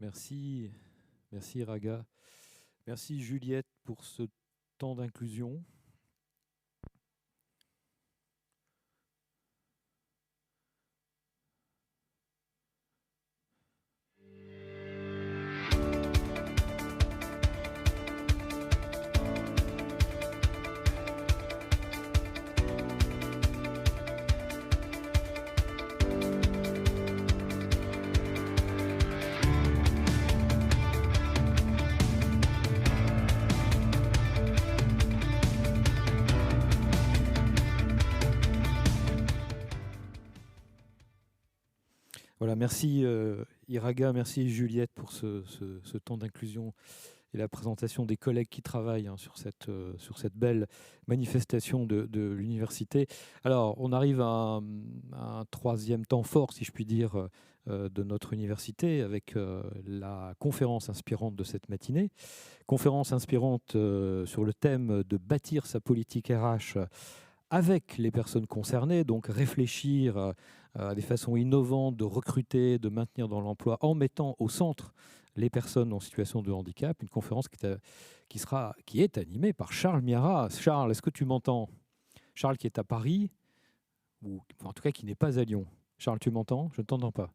Merci, merci Raga. Merci Juliette pour ce temps d'inclusion. Voilà, merci Iraga, merci Juliette pour ce temps d'inclusion et la présentation des collègues qui travaillent sur cette belle manifestation de l'université. Alors, on arrive à un troisième temps fort, si je puis dire, de notre université, avec la conférence inspirante de cette matinée. Conférence inspirante sur le thème de bâtir sa politique RH avec les personnes concernées, donc réfléchir à des façons innovantes de recruter, de maintenir dans l'emploi en mettant au centre les personnes en situation de handicap. Une conférence qui est animée par Charles Miara. Charles, est-ce que tu m'entends? Charles qui est à Paris, ou enfin, en tout cas qui n'est pas à Lyon. Charles, tu m'entends? Je ne t'entends pas.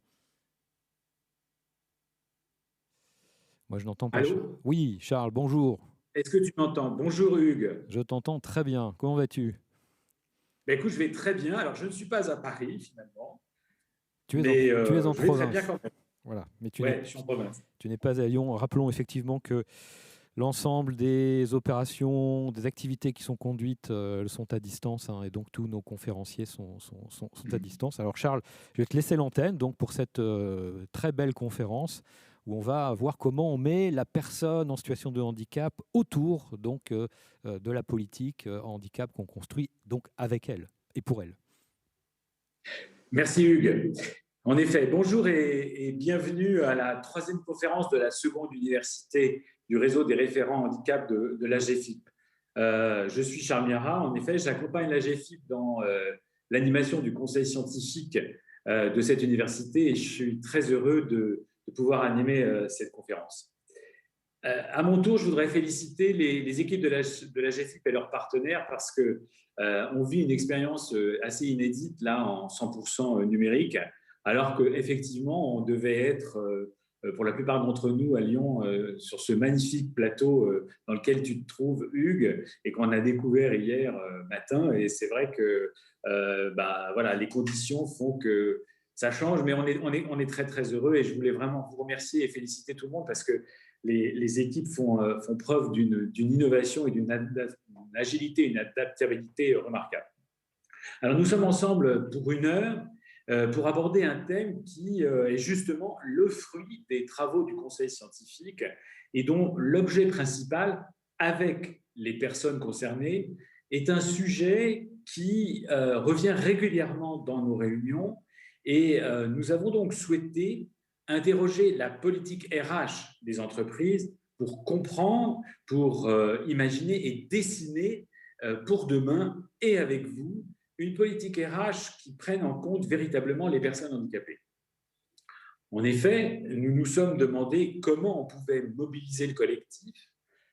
Moi, je n'entends pas. Allô? Oui, Charles, bonjour. Est-ce que tu m'entends? Bonjour Hugues. Je t'entends très bien. Comment vas-tu? Ben, écoute, je vais très bien. Alors, je ne suis pas à Paris finalement, Tu mais es en je vais très bien province. quand même. Voilà, mais Ouais, je suis en province. tu n'es pas à Lyon. Rappelons effectivement que l'ensemble des opérations, des activités qui sont conduites sont à distance, et donc tous nos conférenciers sont à distance. Alors Charles, je vais te laisser l'antenne donc pour cette très belle conférence où on va voir comment on met la personne en situation de handicap autour donc de la politique handicap qu'on construit donc avec elle et pour elle. Merci Hugues. En effet, bonjour et bienvenue à la troisième conférence de la seconde université du réseau des référents handicap de l'AGFIP. Je suis Charles Miara. En effet, j'accompagne l'AGFIP dans l'animation du conseil scientifique de cette université et je suis très heureux de pouvoir animer cette conférence. À mon tour, je voudrais féliciter les équipes de la GFIP et leurs partenaires parce que on vit une expérience assez inédite là en 100% numérique, alors qu'effectivement, on devait être pour la plupart d'entre nous à Lyon sur ce magnifique plateau dans lequel tu te trouves, Hugues, et qu'on a découvert hier matin. Et c'est vrai que bah, voilà, les conditions font que ça change, mais on est très, très heureux et je voulais vraiment vous remercier et féliciter tout le monde parce que les équipes font preuve d'une innovation et d'une agilité, une adaptabilité remarquable. Alors, nous sommes ensemble pour une heure pour aborder un thème qui est justement le fruit des travaux du conseil scientifique et dont l'objet principal, avec les personnes concernées, est un sujet qui revient régulièrement dans nos réunions et nous avons donc souhaité interroger la politique RH des entreprises pour comprendre, pour imaginer et dessiner pour demain et avec vous une politique RH qui prenne en compte véritablement les personnes handicapées. En effet, nous nous sommes demandé comment on pouvait mobiliser le collectif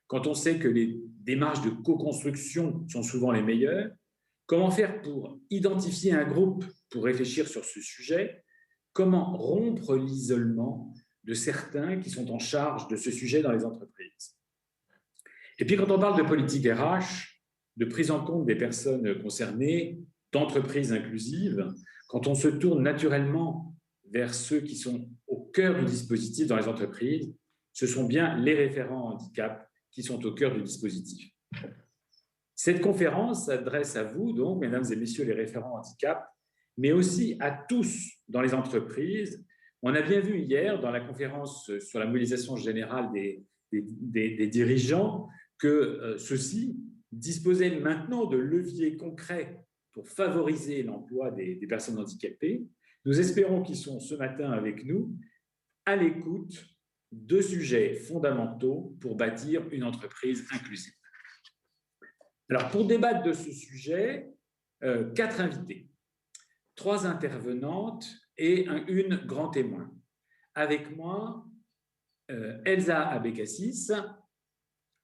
quand on sait que les démarches de co-construction sont souvent les meilleures, comment faire pour identifier un groupe pour réfléchir sur ce sujet, comment rompre l'isolement de certains qui sont en charge de ce sujet dans les entreprises. Et puis quand on parle de politique RH, de prise en compte des personnes concernées, d'entreprises inclusives, quand on se tourne naturellement vers ceux qui sont au cœur du dispositif dans les entreprises, ce sont bien les référents handicap qui sont au cœur du dispositif. Cette conférence s'adresse à vous, donc, mesdames et messieurs les référents handicap, mais aussi à tous dans les entreprises. On a bien vu hier, dans la conférence sur la mobilisation générale des dirigeants, que ceux-ci disposaient maintenant de leviers concrets pour favoriser l'emploi des personnes handicapées. Nous espérons qu'ils sont ce matin avec nous à l'écoute de sujets fondamentaux pour bâtir une entreprise inclusive. Alors, pour débattre de ce sujet, 4 invités, 3 intervenantes et une grand témoin. Avec moi, Elsa Abécassis.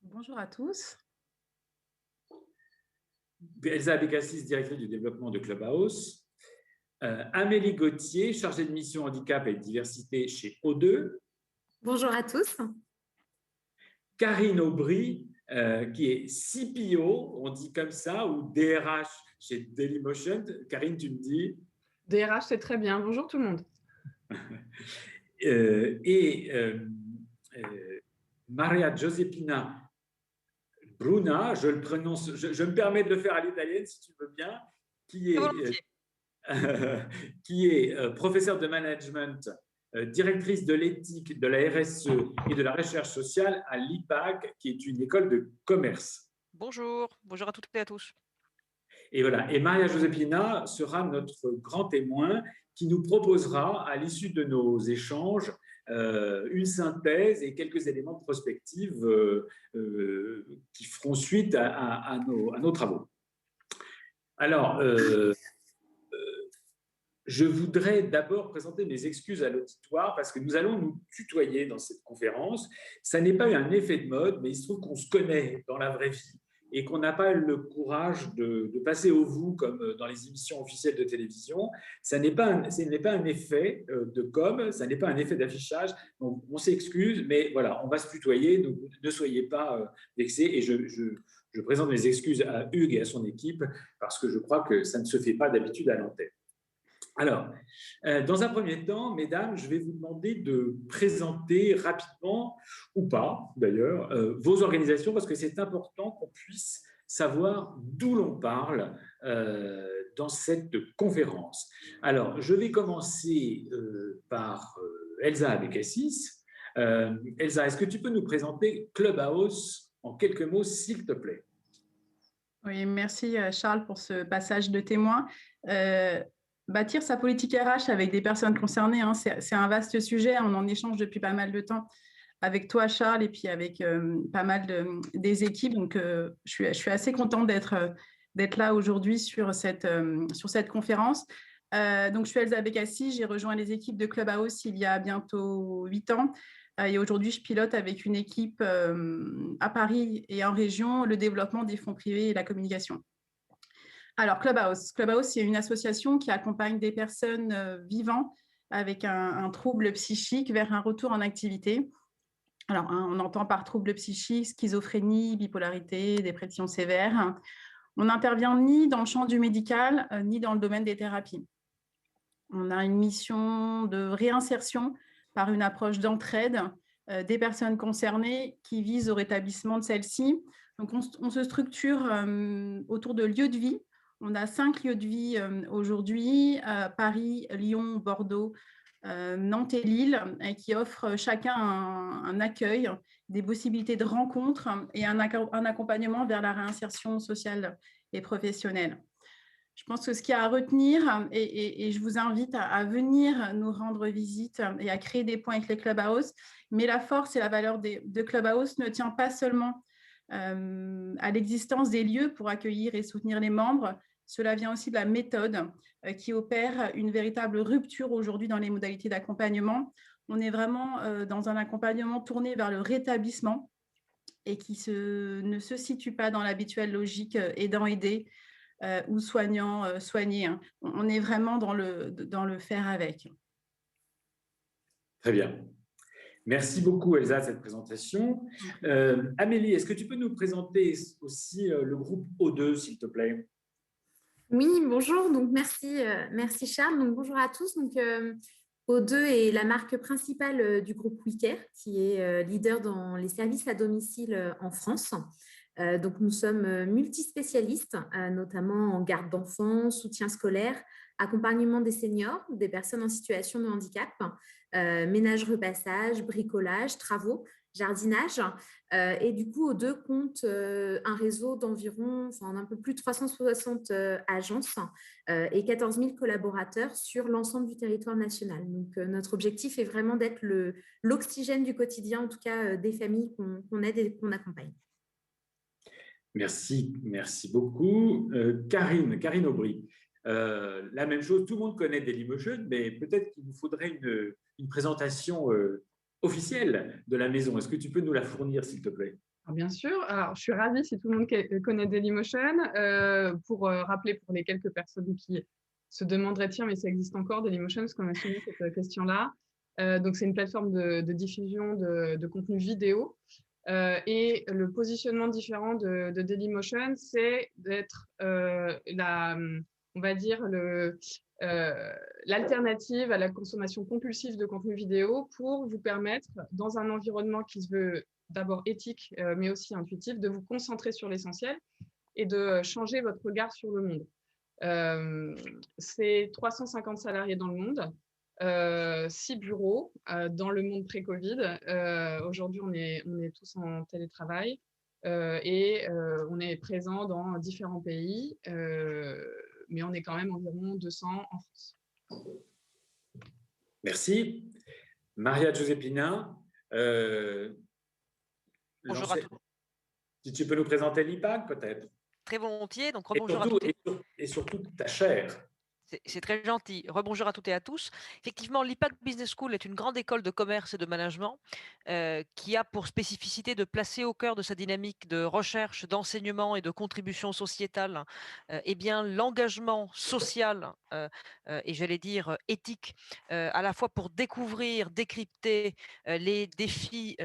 Bonjour à tous. Elsa Abécassis, directrice du développement de Clubhouse. Amélie Gauthier, chargée de mission handicap et diversité chez O2. Bonjour à tous. Karine Aubry, qui est CPO, on dit comme ça, ou DRH chez Dailymotion. Karine, tu me dis? DRH, c'est très bien. Bonjour tout le monde. Maria Giuseppina Bruna, je le prononce, je me permets de le faire à l'italienne si tu veux bien, qui est professeure de management, directrice de l'éthique, de la RSE et de la recherche sociale à l'IPAC, qui est une école de commerce. Bonjour à toutes et à tous. Et voilà, et Maria Giuseppina sera notre grand témoin qui nous proposera, à l'issue de nos échanges, une synthèse et quelques éléments de prospective qui feront suite à nos travaux. Alors, je voudrais d'abord présenter mes excuses à l'auditoire parce que nous allons nous tutoyer dans cette conférence. Ça n'est pas un effet de mode, mais il se trouve qu'on se connaît dans la vraie vie et qu'on n'a pas le courage de passer au vous comme dans les émissions officielles de télévision. Ce n'est pas un effet de com, ça n'est pas un effet d'affichage. Donc, on s'excuse, mais voilà, on va se tutoyer, donc ne soyez pas vexés. Et je présente mes excuses à Hugues et à son équipe parce que je crois que ça ne se fait pas d'habitude à l'antenne. Alors, dans un premier temps, mesdames, je vais vous demander de présenter rapidement, ou pas d'ailleurs, vos organisations, parce que c'est important qu'on puisse savoir d'où l'on parle dans cette conférence. Alors, je vais commencer par Elsa Abécassis. Elsa, est-ce que tu peux nous présenter Clubhouse en quelques mots, s'il te plaît? Oui, merci Charles pour ce passage de témoin. Bâtir sa politique RH avec des personnes concernées, hein, c'est un vaste sujet. On en échange depuis pas mal de temps avec toi, Charles, et puis avec pas mal des équipes. Donc, je suis assez contente d'être là aujourd'hui sur cette conférence. Donc, je suis Elsa Abécassis. J'ai rejoint les équipes de Clubhouse il y a bientôt 8 ans. Et aujourd'hui, je pilote avec une équipe à Paris et en région le développement des fonds privés et la communication. Alors, Clubhouse, c'est une association qui accompagne des personnes vivant avec un trouble psychique vers un retour en activité. Alors, on entend par trouble psychique, schizophrénie, bipolarité, dépression sévère. On n'intervient ni dans le champ du médical, ni dans le domaine des thérapies. On a une mission de réinsertion par une approche d'entraide des personnes concernées qui vise au rétablissement de celles-ci. Donc, on se structure autour de lieux de vie. On a 5 lieux de vie aujourd'hui, Paris, Lyon, Bordeaux, Nantes et Lille, qui offrent chacun un accueil, des possibilités de rencontres et un accompagnement vers la réinsertion sociale et professionnelle. Je pense que ce qu'il y a à retenir, et je vous invite à venir nous rendre visite et à créer des ponts avec les Clubhouse, mais la force et la valeur de Clubhouse ne tient pas seulement à l'existence des lieux pour accueillir et soutenir les membres. Cela vient aussi de la méthode qui opère une véritable rupture aujourd'hui dans les modalités d'accompagnement. On est vraiment dans un accompagnement tourné vers le rétablissement et qui ne se situe pas dans l'habituelle logique aidant-aider ou soignant-soigner. Hein. On est vraiment dans le faire avec. Très bien. Merci beaucoup, Elsa, de cette présentation. Amélie, est-ce que tu peux nous présenter aussi le groupe O2, s'il te plaît? Oui, bonjour. Donc, merci Charles. Donc, bonjour à tous. Donc, O2 est la marque principale du groupe WeCare, qui est leader dans les services à domicile en France. Donc, nous sommes multispécialistes, notamment en garde d'enfants, soutien scolaire, accompagnement des seniors ou des personnes en situation de handicap, ménage, repassage, bricolage, travaux, jardinage. Et du coup, O2 compte un réseau d'environ, un peu plus de 360 agences et 14 000 collaborateurs sur l'ensemble du territoire national. Donc, notre objectif est vraiment d'être l'oxygène du quotidien, en tout cas des familles qu'on aide et qu'on accompagne. Merci beaucoup. Karine Aubry, la même chose, tout le monde connaît Dailymotion, mais peut-être qu'il nous faudrait une présentation officielle de la maison. Est-ce que tu peux nous la fournir, s'il te plaît? Alors, bien sûr. Alors, je suis ravie si tout le monde connaît Dailymotion. Pour rappeler pour les quelques personnes qui se demanderaient, tiens, mais ça existe encore Dailymotion, parce qu'on a souvent cette question-là. Donc, c'est une plateforme de diffusion de contenu vidéo. Et le positionnement différent de Dailymotion, c'est d'être on va dire, l'alternative à la consommation compulsive de contenu vidéo pour vous permettre, dans un environnement qui se veut d'abord éthique, mais aussi intuitif, de vous concentrer sur l'essentiel et de changer votre regard sur le monde. C'est 350 salariés dans le monde, 6 bureaux dans le monde pré-Covid. Aujourd'hui, on est tous en télétravail et on est présent dans différents pays, mais on est quand même environ 200 en France. Merci. Maria Giuseppina, Bonjour à tous. si tu peux nous présenter l'IPAG, peut-être. Très volontiers. Donc, Et rebonjour à surtout, toutes et surtout ta chair. C'est très gentil. Rebonjour à toutes et à tous. Effectivement, l'IPAC Business School est une grande école de commerce et de management qui a pour spécificité de placer au cœur de sa dynamique de recherche, d'enseignement et de contribution sociétale eh bien, l'engagement social et j'allais dire éthique, à la fois pour découvrir, décrypter les défis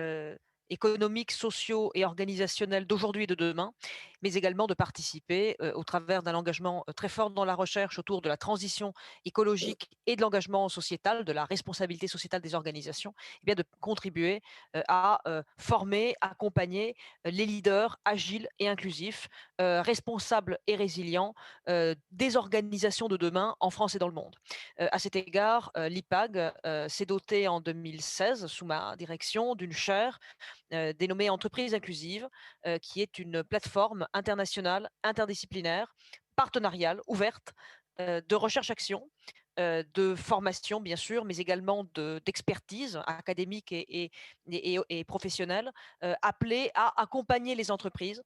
économiques, sociaux et organisationnels d'aujourd'hui et de demain, mais également de participer au travers d'un engagement très fort dans la recherche autour de la transition écologique et de l'engagement sociétal, de la responsabilité sociétale des organisations, eh bien de contribuer à former, accompagner les leaders agiles et inclusifs, responsables et résilients des organisations de demain en France et dans le monde. À cet égard, l'IPAG s'est doté en 2016, sous ma direction, d'une chaire dénommée Entreprise inclusive, qui est une plateforme internationale, interdisciplinaire, partenariale, ouverte, de recherche-action, de formation, bien sûr, mais également d'expertise académique et professionnelle, appelée à accompagner les entreprises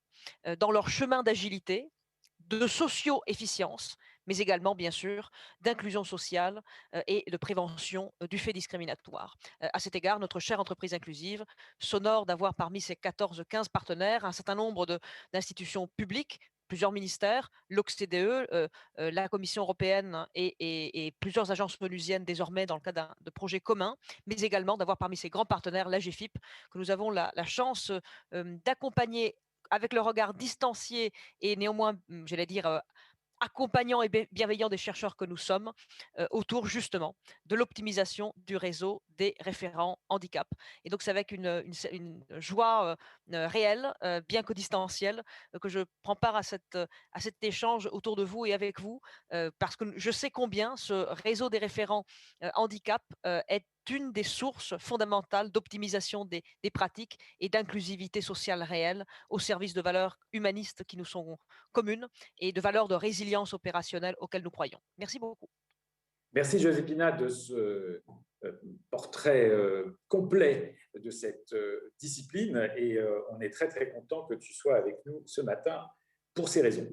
dans leur chemin d'agilité, de socio-efficience, mais également, bien sûr, d'inclusion sociale et de prévention du fait discriminatoire. À cet égard, notre chère entreprise inclusive s'honore d'avoir parmi ses 14-15 partenaires un certain nombre d'institutions publiques, plusieurs ministères, l'OCDE, la Commission européenne et plusieurs agences onusiennes désormais dans le cadre de projets communs, mais également d'avoir parmi ces grands partenaires l'AGFIP, que nous avons la chance d'accompagner avec le regard distancié et néanmoins, j'allais dire, accompagnant et bienveillant des chercheurs que nous sommes autour justement de l'optimisation du réseau des référents handicap. Et donc c'est avec une joie réelle, bien que distancielle, que je prends part à cet échange autour de vous et avec vous, parce que je sais combien ce réseau des référents handicap est une des sources fondamentales d'optimisation des pratiques et d'inclusivité sociale réelle au service de valeurs humanistes qui nous sont communes et de valeurs de résilience opérationnelle auxquelles nous croyons. Merci beaucoup. Merci Joséphina de ce portrait complet de cette discipline et on est très très content que tu sois avec nous ce matin pour ces raisons.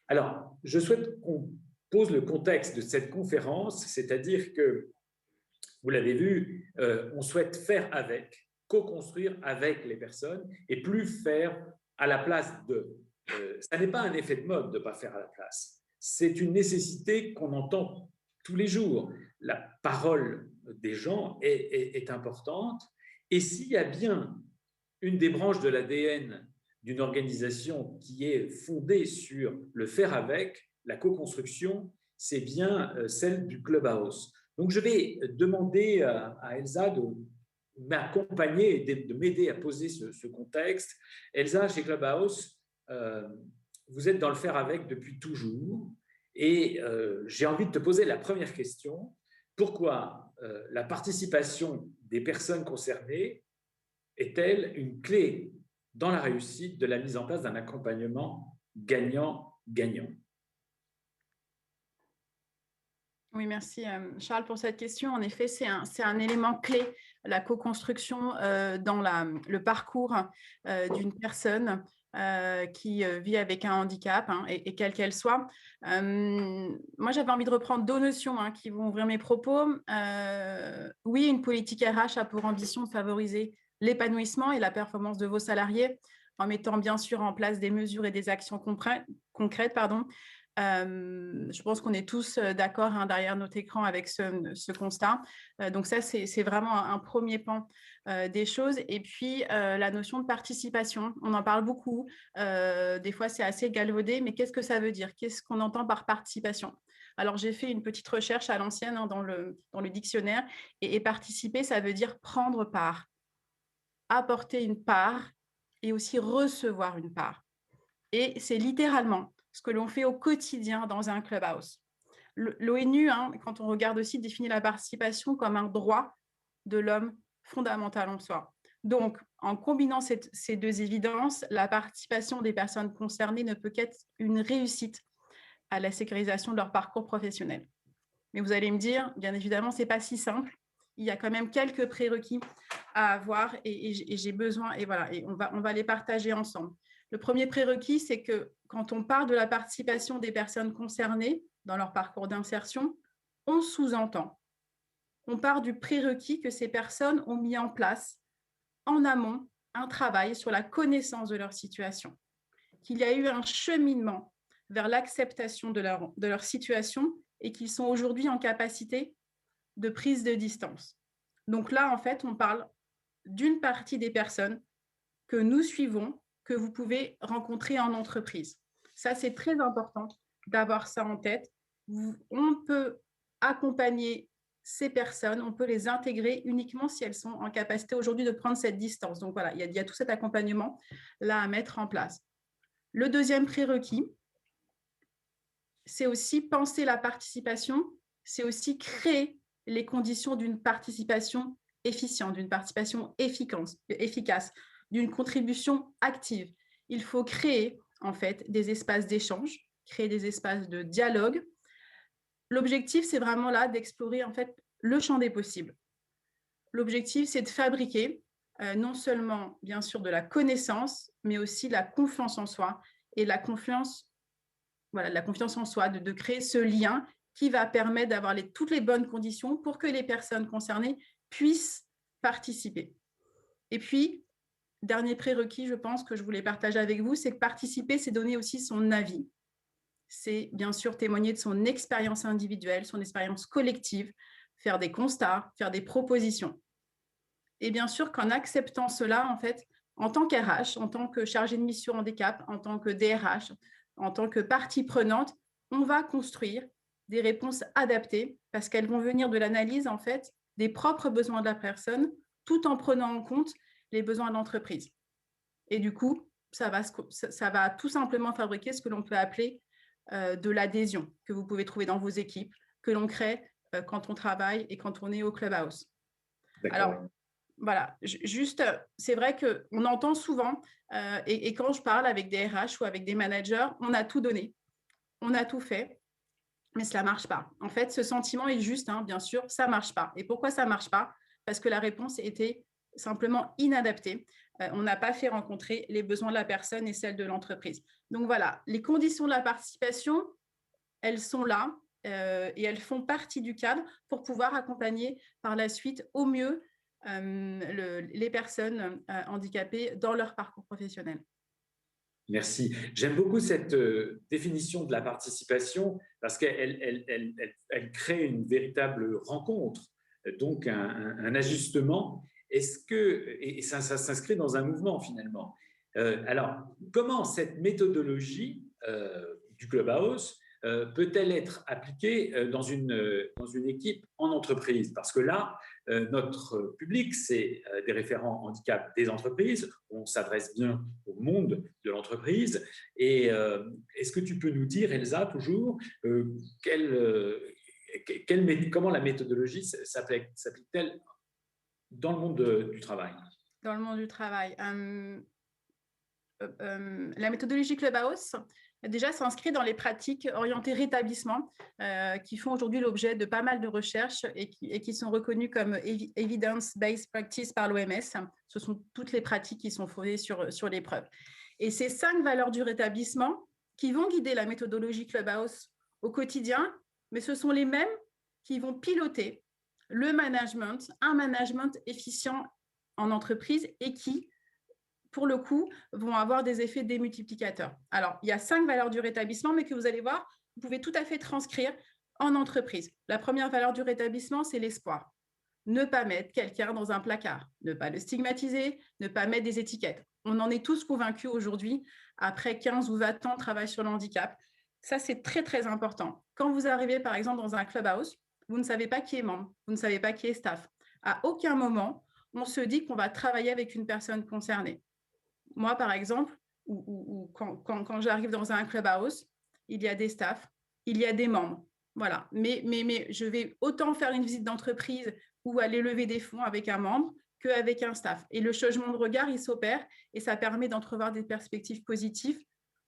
Alors, je souhaite qu'on pose le contexte de cette conférence, c'est-à-dire que, vous l'avez vu, on souhaite faire avec, co-construire avec les personnes et plus faire à la place de. Ça n'est pas un effet de mode de ne pas faire à la place. C'est une nécessité qu'on entend tous les jours. La parole des gens est importante. Et s'il y a bien une des branches de l'ADN d'une organisation qui est fondée sur le faire avec, la co-construction, c'est bien celle du Clubhouse. Donc, je vais demander à Elsa de m'accompagner et de m'aider à poser ce contexte. Elsa, chez Clubhouse, vous êtes dans le faire avec depuis toujours et j'ai envie de te poser la première question. Pourquoi la participation des personnes concernées est-elle une clé dans la réussite de la mise en place d'un accompagnement gagnant-gagnant? Oui, merci Charles pour cette question. En effet, c'est un élément clé, la co-construction dans le parcours d'une personne qui vit avec un handicap, et quelle qu'elle soit. Moi, j'avais envie de reprendre 2 notions qui vont ouvrir mes propos. Oui, une politique RH a pour ambition de favoriser l'épanouissement et la performance de vos salariés en mettant bien sûr en place des mesures et des actions concrètes. Je pense qu'on est tous d'accord derrière notre écran avec ce constat. Donc ça, c'est vraiment un premier pan des choses. Et puis, la notion de participation, on en parle beaucoup. Des fois, c'est assez galvaudé, mais qu'est-ce que ça veut dire? Qu'est-ce qu'on entend par participation? Alors, j'ai fait une petite recherche à l'ancienne dans le dictionnaire. Et participer, ça veut dire prendre part, apporter une part et aussi recevoir une part. Et c'est littéralement ce que l'on fait au quotidien dans un clubhouse. L'ONU, quand on regarde aussi, définit la participation comme un droit de l'homme fondamental en soi. Donc, en combinant ces 2 évidences, la participation des personnes concernées ne peut qu'être une réussite à la sécurisation de leur parcours professionnel. Mais vous allez me dire, bien évidemment, ce n'est pas si simple. Il y a quand même quelques prérequis à avoir et j'ai besoin, et voilà, et on va les partager ensemble. Le premier prérequis, c'est que quand on parle de la participation des personnes concernées dans leur parcours d'insertion, on sous-entend. On part du prérequis que ces personnes ont mis en place en amont un travail sur la connaissance de leur situation, qu'il y a eu un cheminement vers l'acceptation de leur situation et qu'ils sont aujourd'hui en capacité de prise de distance. Donc là, en fait, on parle d'une partie des personnes que nous suivons, que vous pouvez rencontrer en entreprise. Ça, c'est très important d'avoir ça en tête. On peut accompagner ces personnes, on peut les intégrer uniquement si elles sont en capacité aujourd'hui de prendre cette distance. Donc voilà, il y a tout cet accompagnement là à mettre en place. Le deuxième prérequis, c'est aussi penser la participation, c'est aussi créer les conditions d'une participation efficiente, d'une participation efficace, d'une contribution active. Il faut créer en fait des espaces d'échange, créer des espaces de dialogue. L'objectif, c'est vraiment là d'explorer en fait le champ des possibles. L'objectif, c'est de fabriquer non seulement bien sûr de la connaissance, mais aussi la confiance en soi et la confiance en soi, de créer ce lien qui va permettre d'avoir toutes les bonnes conditions pour que les personnes concernées puissent participer. Et puis, dernier prérequis, je pense, que je voulais partager avec vous, c'est que participer, c'est donner aussi son avis. C'est bien sûr témoigner de son expérience individuelle, son expérience collective, faire des constats, faire des propositions. Et bien sûr qu'en acceptant cela, en fait, en tant qu'RH, en tant que chargé de mission handicap, en tant que DRH, en tant que partie prenante, on va construire des réponses adaptées parce qu'elles vont venir de l'analyse, en fait, des propres besoins de la personne, tout en prenant en compte les besoins de l'entreprise. Et du coup, ça va tout simplement fabriquer ce que l'on peut appeler de l'adhésion que vous pouvez trouver dans vos équipes, que l'on crée quand on travaille et quand on est au Clubhouse. Alors, voilà, juste, c'est vrai qu'on entend souvent, et quand je parle avec des RH ou avec des managers, on a tout donné, on a tout fait, mais cela ne marche pas. En fait, ce sentiment est juste, bien sûr, ça ne marche pas. Et pourquoi ça ne marche pas? Parce que la réponse était simplement inadaptée. On n'a pas fait rencontrer les besoins de la personne et celles de l'entreprise. Donc voilà, les conditions de la participation, elles sont là et elles font partie du cadre pour pouvoir accompagner par la suite au mieux les personnes handicapées dans leur parcours professionnel. Merci. J'aime beaucoup cette définition de la participation parce qu'elle crée une véritable rencontre, donc un ajustement. Est-ce que, et ça s'inscrit dans un mouvement finalement. Alors, comment cette méthodologie du Clubhouse peut-elle être appliquée dans une équipe en entreprise? Parce que là, notre public, c'est des référents handicap des entreprises. On s'adresse bien au monde de l'entreprise. Et est-ce que tu peux nous dire, Elsa, toujours, comment la méthodologie s'applique-t-elle dans le monde du travail? Dans le monde du travail. La méthodologie Clubhouse, déjà, s'inscrit dans les pratiques orientées rétablissement qui font aujourd'hui l'objet de pas mal de recherches et qui sont reconnues comme evidence-based practice par l'OMS. Ce sont toutes les pratiques qui sont fondées sur les preuves. Et ces 5 valeurs du rétablissement qui vont guider la méthodologie Clubhouse au quotidien, mais ce sont les mêmes qui vont piloter le management, un management efficient en entreprise et qui, pour le coup, vont avoir des effets démultiplicateurs. Alors, il y a 5 valeurs du rétablissement, mais que vous allez voir, vous pouvez tout à fait transcrire en entreprise. La première valeur du rétablissement, c'est l'espoir. Ne pas mettre quelqu'un dans un placard, ne pas le stigmatiser, ne pas mettre des étiquettes. On en est tous convaincus aujourd'hui, après 15 ou 20 ans de travail sur le handicap. Ça, c'est très, très important. Quand vous arrivez, par exemple, dans un clubhouse, vous ne savez pas qui est membre, vous ne savez pas qui est staff. À aucun moment, on se dit qu'on va travailler avec une personne concernée. Moi, par exemple, quand j'arrive dans un clubhouse, il y a des staffs, il y a des membres. Voilà. Mais je vais autant faire une visite d'entreprise ou aller lever des fonds avec un membre qu'avec un staff. Et le changement de regard, il s'opère et ça permet d'entrevoir des perspectives positives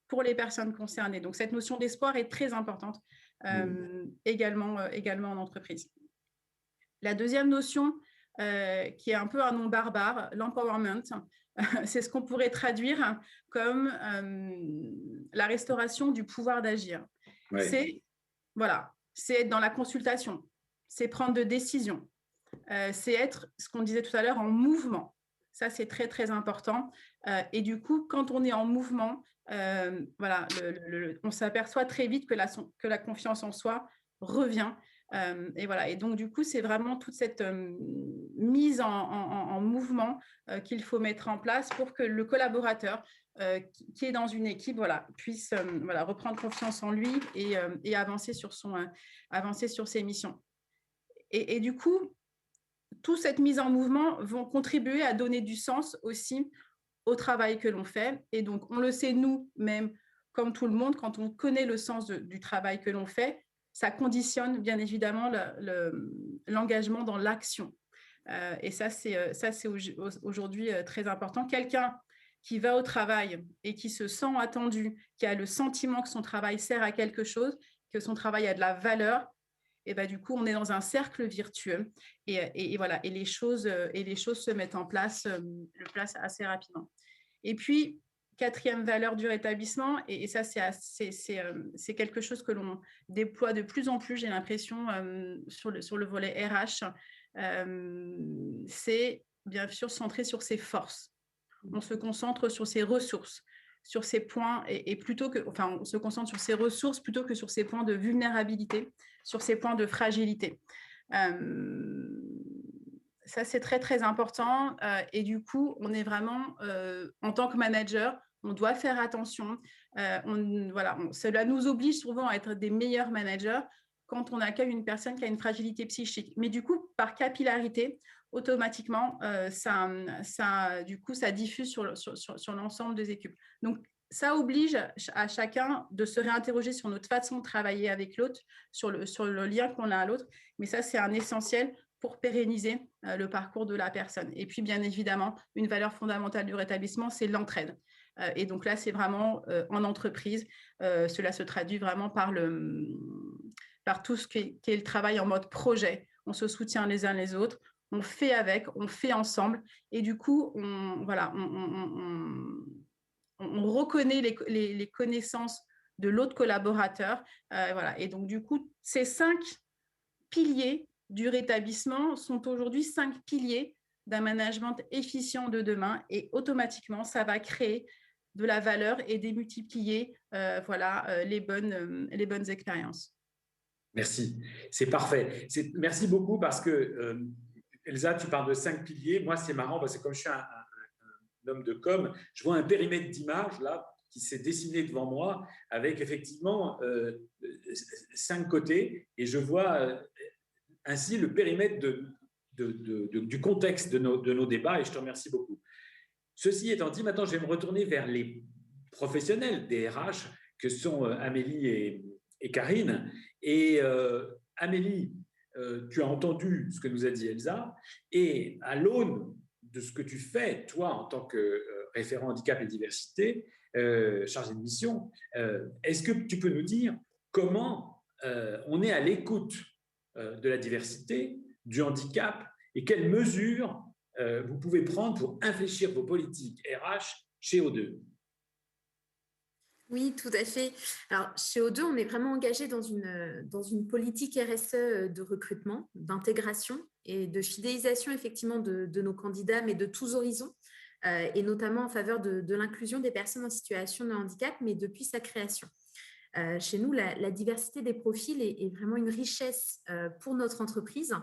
pour les personnes concernées. Donc, cette notion d'espoir est très importante également en entreprise. La deuxième notion, qui est un peu un nom barbare, l'empowerment, c'est ce qu'on pourrait traduire comme la restauration du pouvoir d'agir. Ouais. C'est être dans la consultation, c'est prendre de décisions, c'est être, ce qu'on disait tout à l'heure, en mouvement. Ça, c'est très, très important. Et du coup, quand on est en mouvement, on s'aperçoit très vite que la confiance en soi revient. Et voilà. Et donc, du coup, c'est vraiment toute cette mise en mouvement qu'il faut mettre en place pour que le collaborateur qui est dans une équipe puisse reprendre confiance en lui et avancer sur ses missions. Et du coup, toute cette mise en mouvement vont contribuer à donner du sens aussi au travail que l'on fait. Et donc, on le sait nous-mêmes, comme tout le monde, quand on connaît le sens du travail que l'on fait, ça conditionne bien évidemment l'engagement dans l'action. Et ça, c'est aujourd'hui très important. Quelqu'un qui va au travail et qui se sent attendu, qui a le sentiment que son travail sert à quelque chose, que son travail a de la valeur, et ben, du coup, on est dans un cercle virtueux et voilà, et les choses se mettent en place, assez rapidement. Et puis, quatrième valeur du rétablissement, et ça, c'est quelque chose que l'on déploie de plus en plus, j'ai l'impression, sur le volet RH, c'est bien sûr centré sur ses forces. On se concentre sur ses ressources, sur ses points, et plutôt que, enfin, on se concentre sur ses ressources plutôt que sur ses points de vulnérabilité, sur ses points de fragilité. Ça, c'est très, très important. Et du coup, on est vraiment, en tant que manager, on doit faire attention. Cela nous oblige souvent à être des meilleurs managers quand on accueille une personne qui a une fragilité psychique. Mais du coup, par capillarité, automatiquement, ça diffuse sur l'ensemble des équipes. Donc, ça oblige à chacun de se réinterroger sur notre façon de travailler avec l'autre, sur le lien qu'on a à l'autre. Mais ça, c'est un essentiel pour pérenniser le parcours de la personne. Et puis, bien évidemment, une valeur fondamentale du rétablissement, c'est l'entraide. Et donc là, c'est vraiment en entreprise. Cela se traduit vraiment par tout ce qui est le travail en mode projet. On se soutient les uns les autres, on fait avec, on fait ensemble. Et du coup, on reconnaît les connaissances de l'autre collaborateur. Et donc, du coup, ces 5 piliers du rétablissement sont aujourd'hui 5 piliers d'un management efficient de demain, et automatiquement, ça va créer de la valeur et démultiplier les bonnes expériences. Merci, c'est parfait. Merci beaucoup parce que, Elsa, tu parles de 5 piliers. Moi, c'est marrant parce que comme je suis un homme de com, je vois un périmètre d'image là qui s'est dessiné devant moi avec effectivement 5 côtés, et je vois ainsi le périmètre du contexte de nos débats, et je te remercie beaucoup. Ceci étant dit, maintenant, je vais me retourner vers les professionnels des RH que sont Amélie et Karine. Et Amélie, tu as entendu ce que nous a dit Elsa, et à l'aune de ce que tu fais, toi, en tant que référent handicap et diversité, chargé de mission, est-ce que tu peux nous dire comment on est à l'écoute de la diversité, du handicap, et quelles mesures vous pouvez prendre pour infléchir vos politiques RH chez O2? Oui, tout à fait. Alors, chez O2, on est vraiment engagé dans une politique RSE de recrutement, d'intégration et de fidélisation effectivement de nos candidats, mais de tous horizons, et notamment en faveur de l'inclusion des personnes en situation de handicap, mais depuis sa création. Chez nous, la diversité des profils est vraiment une richesse pour notre entreprise,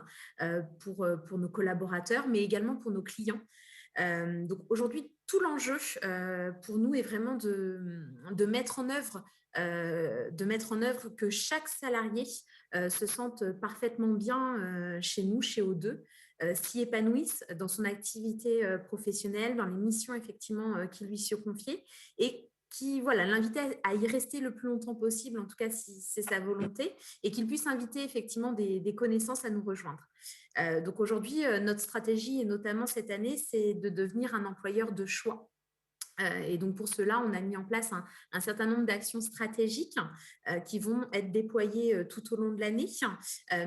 pour nos collaborateurs, mais également pour nos clients. Donc aujourd'hui, tout l'enjeu pour nous est vraiment de mettre en œuvre que chaque salarié se sente parfaitement bien chez nous, chez O2, s'y épanouisse dans son activité professionnelle, dans les missions effectivement qui lui sont confiées et qui l'inviter à y rester le plus longtemps possible, en tout cas si c'est sa volonté, et qu'il puisse inviter effectivement des connaissances à nous rejoindre. Donc aujourd'hui, notre stratégie, et notamment cette année, c'est de devenir un employeur de choix. Et donc pour cela, on a mis en place un certain nombre d'actions stratégiques qui vont être déployées tout au long de l'année.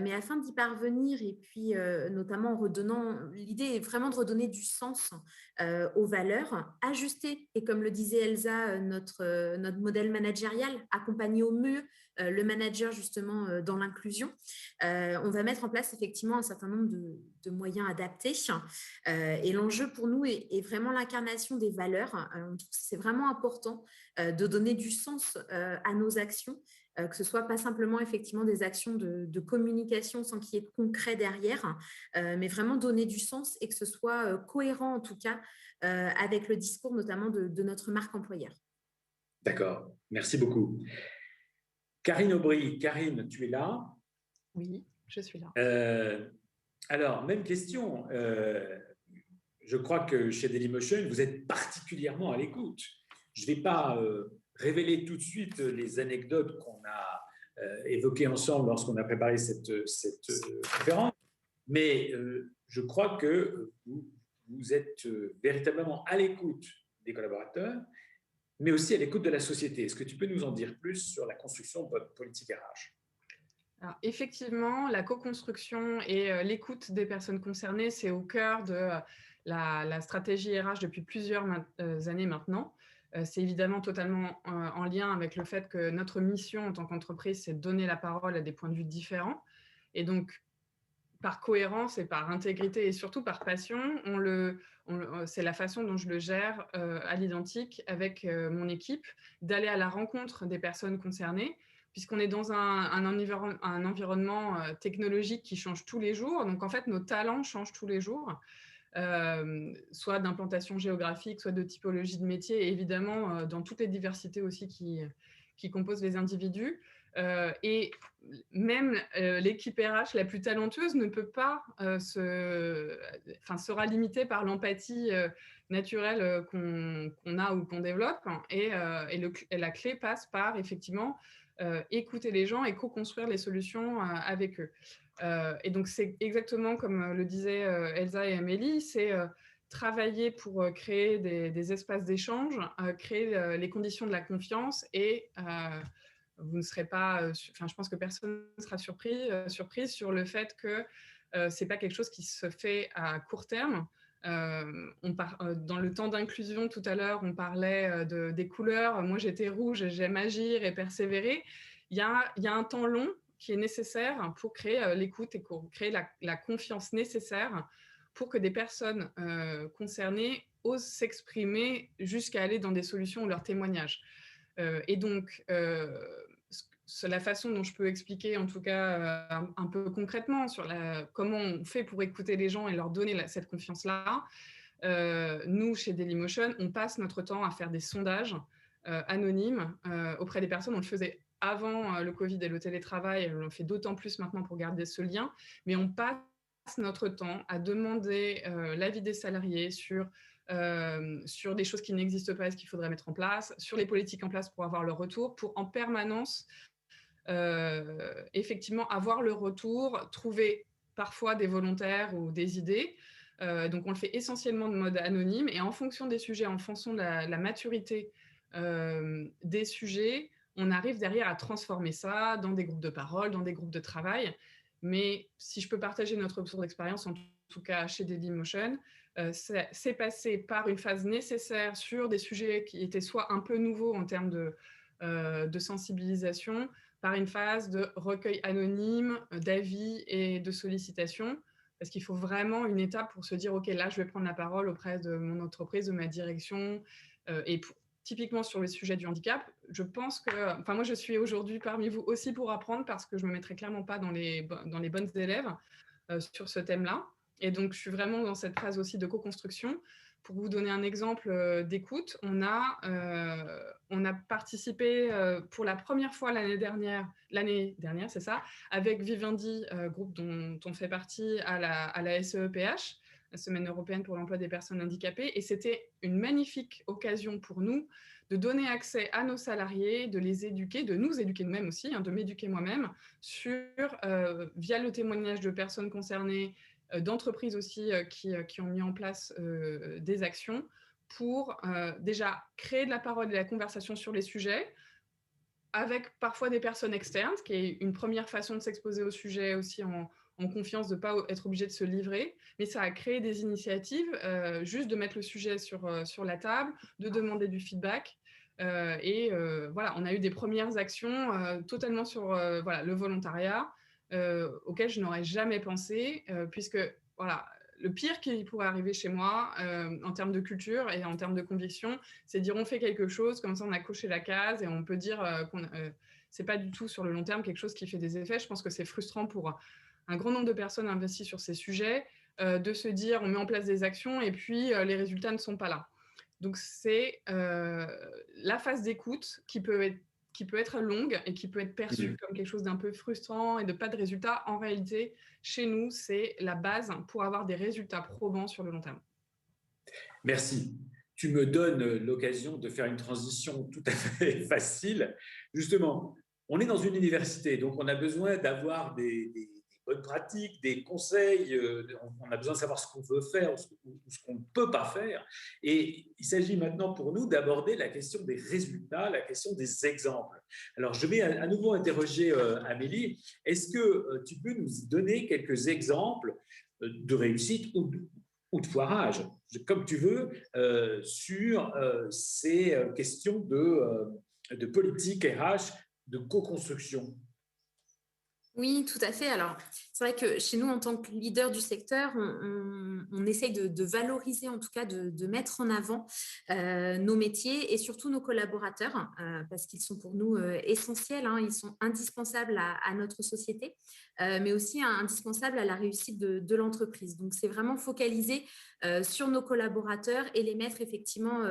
Mais afin d'y parvenir, et puis notamment en redonnant, l'idée est vraiment de redonner du sens aux valeurs, ajuster, et comme le disait Elsa, notre modèle managérial, accompagner au mieux le manager justement dans l'inclusion. On va mettre en place effectivement un certain nombre de moyens adaptés. Et l'enjeu pour nous est vraiment l'incarnation des valeurs. C'est vraiment important de donner du sens à nos actions, que ce soit pas simplement effectivement des actions de communication sans qu'il y ait de concret derrière, mais vraiment donner du sens et que ce soit cohérent en tout cas avec le discours notamment de notre marque employeur. D'accord, merci beaucoup. Karine Aubry, Karine, tu es là? Oui, je suis là. Alors, même question. Je crois que chez Dailymotion, vous êtes particulièrement à l'écoute. Je ne vais pas révéler tout de suite les anecdotes qu'on a évoquées ensemble lorsqu'on a préparé cette conférence, mais je crois que vous êtes véritablement à l'écoute des collaborateurs, mais aussi à l'écoute de la société. Est-ce que tu peux nous en dire plus sur la construction de votre politique RH ? Alors, effectivement, la co-construction et l'écoute des personnes concernées, c'est au cœur de la stratégie RH depuis plusieurs années maintenant. C'est évidemment totalement en lien avec le fait que notre mission en tant qu'entreprise, c'est de donner la parole à des points de vue différents. Et donc, par cohérence et par intégrité et surtout par passion, c'est la façon dont je le gère à l'identique avec mon équipe, d'aller à la rencontre des personnes concernées, puisqu'on est dans un environnement technologique qui change tous les jours. Donc, en fait, nos talents changent tous les jours, soit d'implantation géographique, soit de typologie de métier, et évidemment, dans toutes les diversités aussi qui composent les individus. Et même l'équipe RH la plus talentueuse ne peut pas sera limitée par l'empathie naturelle qu'on a ou qu'on développe. Et la clé passe par effectivement écouter les gens et co-construire les solutions avec eux. Et donc, c'est exactement comme le disaient Elsa et Amélie, c'est travailler pour créer des espaces d'échange, créer les conditions de la confiance et vous ne serez pas, je pense que personne ne sera surprise sur le fait que ce n'est pas quelque chose qui se fait à court terme. Dans le temps d'inclusion, tout à l'heure, on parlait des couleurs. Moi, j'étais rouge, j'aime agir et persévérer. Il y a un temps long qui est nécessaire pour créer l'écoute et pour créer la confiance nécessaire pour que des personnes concernées osent s'exprimer jusqu'à aller dans des solutions ou leurs témoignages. Et donc, la façon dont je peux expliquer, en tout cas un peu concrètement, sur comment on fait pour écouter les gens et leur donner cette confiance-là, nous, chez Dailymotion, on passe notre temps à faire des sondages anonymes auprès des personnes. On le faisait avant le Covid et le télétravail, on le fait d'autant plus maintenant pour garder ce lien, mais on passe notre temps à demander l'avis des salariés sur des choses qui n'existent pas et ce qu'il faudrait mettre en place, sur les politiques en place pour avoir leur retour, pour en permanence effectivement avoir le retour, trouver parfois des volontaires ou des idées. Donc on le fait essentiellement de mode anonyme et en fonction des sujets, en fonction de la maturité des sujets, on arrive derrière à transformer ça dans des groupes de parole, dans des groupes de travail. Mais si je peux partager notre retour d'expérience, en tout cas chez Dailymotion, c'est passé par une phase nécessaire sur des sujets qui étaient soit un peu nouveaux en termes de sensibilisation par une phase de recueil anonyme d'avis et de sollicitations. Parce qu'il faut vraiment une étape pour se dire, OK, là, je vais prendre la parole auprès de mon entreprise, de ma direction. Typiquement sur le sujet du handicap, je pense que... Enfin, moi, je suis aujourd'hui parmi vous aussi pour apprendre parce que je ne me mettrai clairement pas dans les bonnes élèves sur ce thème-là. Et donc, je suis vraiment dans cette phase aussi de co-construction. Pour vous donner un exemple d'écoute, on a participé pour la première fois l'année dernière, c'est ça, avec Vivendi, groupe dont on fait partie à la SEPH, la Semaine européenne pour l'emploi des personnes handicapées. Et c'était une magnifique occasion pour nous de donner accès à nos salariés, de les éduquer, de nous éduquer nous-mêmes aussi, de m'éduquer moi-même, via le témoignage de personnes concernées, d'entreprises aussi qui ont mis en place des actions pour déjà créer de la parole et de la conversation sur les sujets, avec parfois des personnes externes, ce qui est une première façon de s'exposer au sujet aussi en confiance, de ne pas être obligé de se livrer. Mais ça a créé des initiatives, juste de mettre le sujet sur la table, de demander du feedback. Voilà, on a eu des premières actions totalement sur le volontariat, auquel je n'aurais jamais pensé, puisque voilà, le pire qui pourrait arriver chez moi en termes de culture et en termes de conviction, c'est de dire on fait quelque chose, comme ça on a coché la case et on peut dire c'est pas du tout sur le long terme quelque chose qui fait des effets. Je pense que c'est frustrant pour un grand nombre de personnes investies sur ces sujets de se dire on met en place des actions et puis les résultats ne sont pas là. Donc c'est la phase d'écoute qui peut être longue et qui peut être perçue comme quelque chose d'un peu frustrant et de pas de résultats. En réalité, chez nous, c'est la base pour avoir des résultats probants sur le long terme. Merci. Tu me donnes l'occasion de faire une transition tout à fait facile. Justement, on est dans une université, donc on a besoin d'avoir des bonnes pratiques, des conseils, on a besoin de savoir ce qu'on veut faire ou ce qu'on ne peut pas faire. Et il s'agit maintenant pour nous d'aborder la question des résultats, la question des exemples. Alors, je vais à nouveau interroger Amélie. Est-ce que tu peux nous donner quelques exemples de réussite ou de foirage, comme tu veux, sur ces questions de politique RH, de co-construction? Oui, tout à fait. Alors, c'est vrai que chez nous, en tant que leader du secteur, on essaye de valoriser, en tout cas, de mettre en avant nos métiers et surtout nos collaborateurs, parce qu'ils sont pour nous essentiels, ils sont indispensables à notre société, mais aussi indispensables à la réussite de l'entreprise. Donc, c'est vraiment focaliser sur nos collaborateurs et les mettre effectivement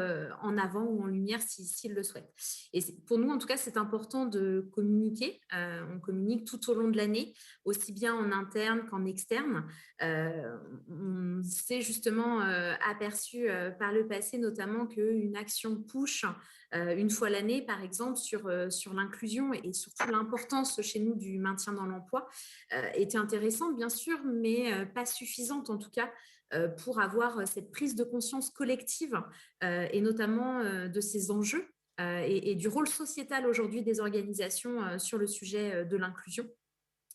en avant ou en lumière s'ils le souhaitent. Et pour nous, en tout cas, c'est important de communiquer. On communique tout au long de l'année, aussi bien en interne qu'en externe. On s'est justement aperçu par le passé notamment qu'une action push une fois l'année, par exemple, sur l'inclusion et surtout l'importance chez nous du maintien dans l'emploi était intéressante, bien sûr, mais pas suffisante en tout cas pour avoir cette prise de conscience collective et notamment de ces enjeux et du rôle sociétal aujourd'hui des organisations sur le sujet de l'inclusion.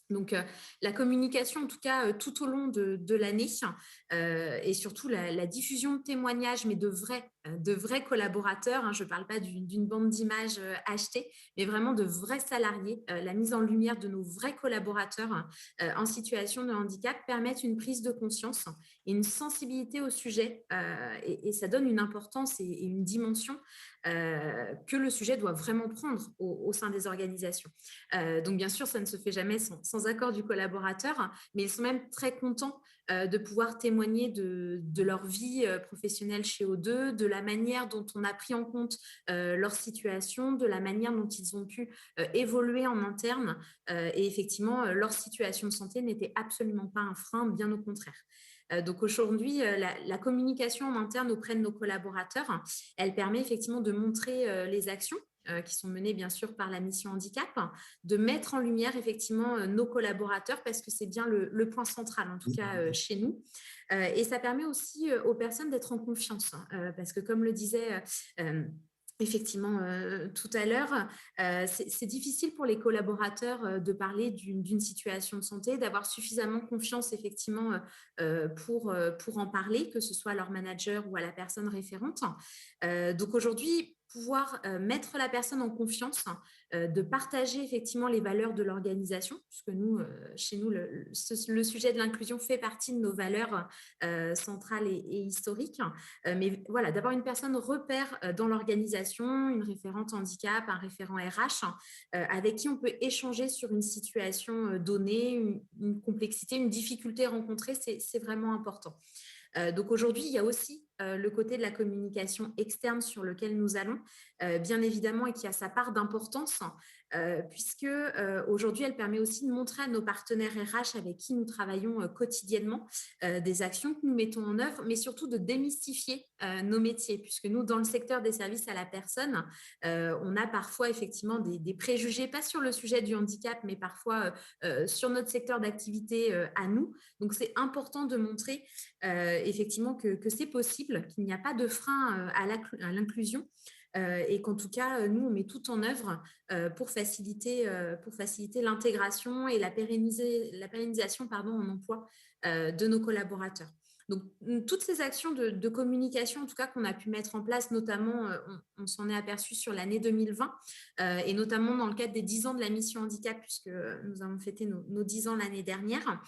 Donc, la communication, en tout cas, tout au long de l'année et surtout la diffusion de témoignages, mais de vrais collaborateurs. Je ne parle pas d'une bande d'images achetées, mais vraiment de vrais salariés. La mise en lumière de nos vrais collaborateurs en situation de handicap permettent une prise de conscience et une sensibilité au sujet. Et ça donne une importance et une dimension que le sujet doit vraiment prendre au sein des organisations. Donc, bien sûr, ça ne se fait jamais sans accord du collaborateur, mais ils sont même très contents de pouvoir témoigner de leur vie professionnelle chez O2, de la manière dont on a pris en compte leur situation, de la manière dont ils ont pu évoluer en interne. Et effectivement, leur situation de santé n'était absolument pas un frein, bien au contraire. Donc aujourd'hui, la communication en interne auprès de nos collaborateurs, elle permet effectivement de montrer les actions qui sont menées bien sûr par la mission handicap, de mettre en lumière effectivement nos collaborateurs parce que c'est bien le point central en tout cas chez nous. Et ça permet aussi aux personnes d'être en confiance parce que comme le disait effectivement, tout à l'heure, c'est difficile pour les collaborateurs de parler d'une situation de santé, d'avoir suffisamment confiance effectivement pour en parler, que ce soit à leur manager ou à la personne référente. Donc aujourd'hui, pouvoir mettre la personne en confiance, de partager effectivement les valeurs de l'organisation, puisque nous, chez nous, le sujet de l'inclusion fait partie de nos valeurs centrales et historiques. Mais voilà, d'avoir une personne repère dans l'organisation, une référente handicap, un référent RH, avec qui on peut échanger sur une situation donnée, une complexité, une difficulté rencontrée, c'est vraiment important. Donc aujourd'hui, il y a aussi le côté de la communication externe sur lequel nous allons, bien évidemment, et qui a sa part d'importance, puisque aujourd'hui, elle permet aussi de montrer à nos partenaires RH avec qui nous travaillons quotidiennement des actions que nous mettons en œuvre, mais surtout de démystifier nos métiers, puisque nous, dans le secteur des services à la personne, on a parfois effectivement des préjugés, pas sur le sujet du handicap, mais parfois sur notre secteur d'activité à nous. Donc, c'est important de montrer effectivement que c'est possible, qu'il n'y a pas de frein à l'inclusion et qu'en tout cas, nous, on met tout en œuvre pour faciliter l'intégration et la pérennisation en emploi de nos collaborateurs. Donc, toutes ces actions de communication, en tout cas, qu'on a pu mettre en place, notamment, on s'en est aperçu sur l'année 2020, et notamment dans le cadre des 10 ans de la mission handicap, puisque nous avons fêté nos 10 ans l'année dernière,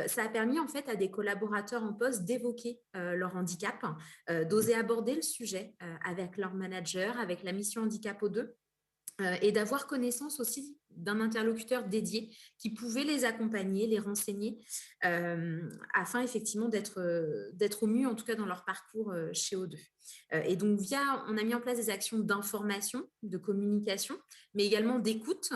ça a permis en fait à des collaborateurs en poste d'évoquer leur handicap, d'oser aborder le sujet avec leur manager, avec la mission handicap O2, et d'avoir connaissance aussi d'un interlocuteur dédié qui pouvait les accompagner, les renseigner, afin effectivement d'être au mieux, en tout cas dans leur parcours chez O2. Et donc, on a mis en place des actions d'information, de communication, mais également d'écoute,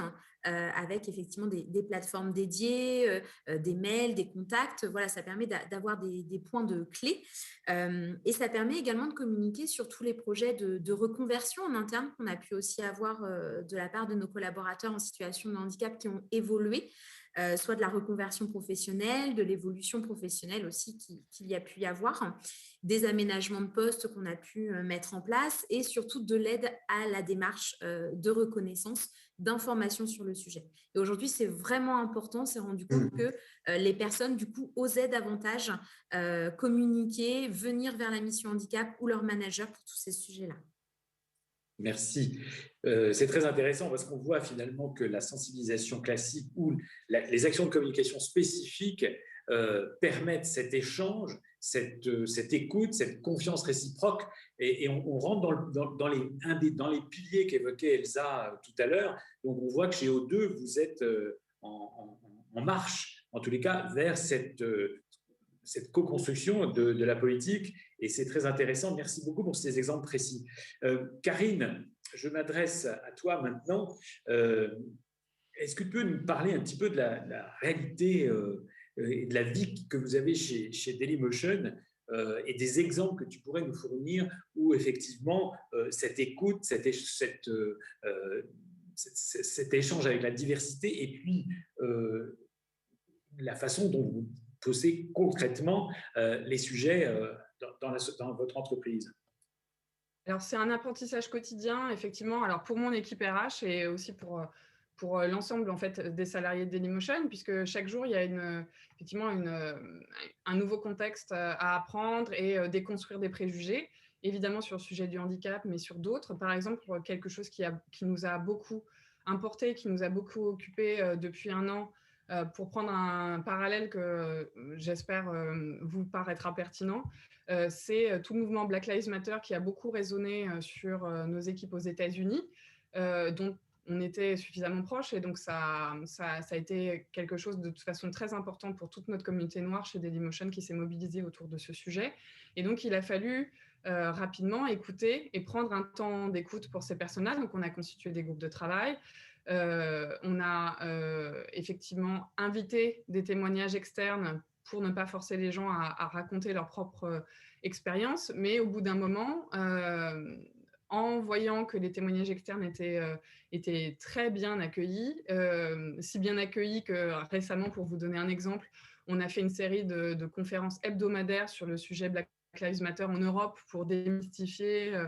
avec effectivement des plateformes dédiées, des mails, des contacts. Voilà, ça permet d'avoir des points de clé. Et ça permet également de communiquer sur tous les projets de reconversion en interne qu'on a pu aussi avoir de la part de nos collaborateurs en situation de handicap qui ont évolué, soit de la reconversion professionnelle, de l'évolution professionnelle aussi qu'il y a pu y avoir, des aménagements de postes qu'on a pu mettre en place et surtout de l'aide à la démarche de reconnaissance, d'information sur le sujet. Et aujourd'hui, c'est vraiment important, on s'est rendu compte que les personnes, du coup, osaient davantage communiquer, venir vers la mission handicap ou leur manager pour tous ces sujets-là. Merci. C'est très intéressant parce qu'on voit finalement que la sensibilisation classique ou les actions de communication spécifiques permettent cet échange, cette écoute, cette confiance réciproque. Et on rentre dans les piliers qu'évoquait Elsa tout à l'heure. Donc, on voit que chez O2, vous êtes en marche, en tous les cas, vers cette co-construction de la politique. Et c'est très intéressant. Merci beaucoup pour ces exemples précis. Karine, je m'adresse à toi maintenant. Est-ce que tu peux nous parler un petit peu de la réalité et de la vie que vous avez chez Dailymotion et des exemples que tu pourrais nous fournir où effectivement cette écoute, cet échange avec la diversité et puis la façon dont vous posez concrètement les sujets dans votre entreprise? Alors, c'est un apprentissage quotidien, effectivement. Alors, pour mon équipe RH et aussi pour l'ensemble en fait, des salariés de Dailymotion, puisque chaque jour, il y a effectivement un nouveau contexte à apprendre et déconstruire des préjugés, évidemment sur le sujet du handicap, mais sur d'autres. Par exemple, quelque chose qui nous a beaucoup importé, qui nous a beaucoup occupé depuis un an, pour prendre un parallèle que j'espère vous paraîtra pertinent, c'est tout le mouvement Black Lives Matter qui a beaucoup résonné sur nos équipes aux États-Unis, dont on était suffisamment proches, et donc ça a été quelque chose de toute façon très important pour toute notre communauté noire chez Dailymotion qui s'est mobilisée autour de ce sujet. Et donc, il a fallu rapidement écouter et prendre un temps d'écoute pour ces personnes-là. Donc, on a constitué des groupes de travail. On a effectivement invité des témoignages externes pour ne pas forcer les gens à raconter leur propre expérience. Mais au bout d'un moment, en voyant que les témoignages externes étaient très bien accueillis, si bien accueillis que récemment, pour vous donner un exemple, on a fait une série de conférences hebdomadaires sur le sujet Black Lives Matter en Europe pour démystifier,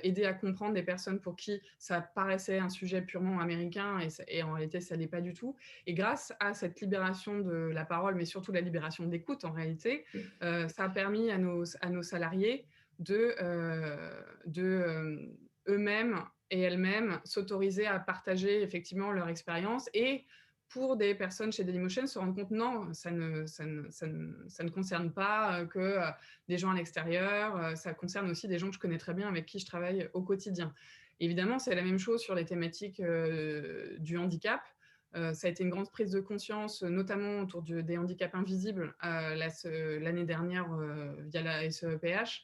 aider à comprendre des personnes pour qui ça paraissait un sujet purement américain et en réalité, ça ne l'est pas du tout. Et grâce à cette libération de la parole, mais surtout la libération de l'écoute en réalité, ça a permis à nos salariés eux-mêmes et elles-mêmes s'autoriser à partager effectivement leur expérience et pour des personnes chez Dailymotion se rendre compte non, ça ne concerne pas que des gens à l'extérieur, ça concerne aussi des gens que je connais très bien, avec qui je travaille au quotidien. Évidemment, c'est la même chose sur les thématiques du handicap. Ça a été une grande prise de conscience, notamment autour des handicaps invisibles l'année dernière via la SEPH.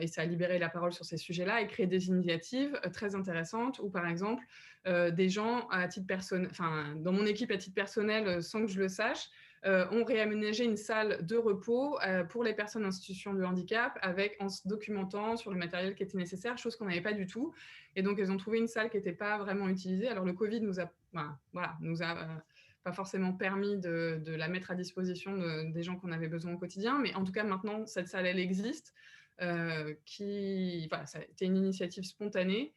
Et ça a libéré la parole sur ces sujets-là et créé des initiatives très intéressantes où, par exemple, des gens à titre personnel, enfin, dans mon équipe à titre personnel, sans que je le sache, ont réaménagé une salle de repos pour les personnes en situation de handicap en se documentant sur le matériel qui était nécessaire, chose qu'on n'avait pas du tout. Et donc, elles ont trouvé une salle qui n'était pas vraiment utilisée. Alors, le Covid nous a pas forcément permis de la mettre à disposition des gens qu'on avait besoin au quotidien, mais en tout cas, maintenant, cette salle, elle existe. Ça a été une initiative spontanée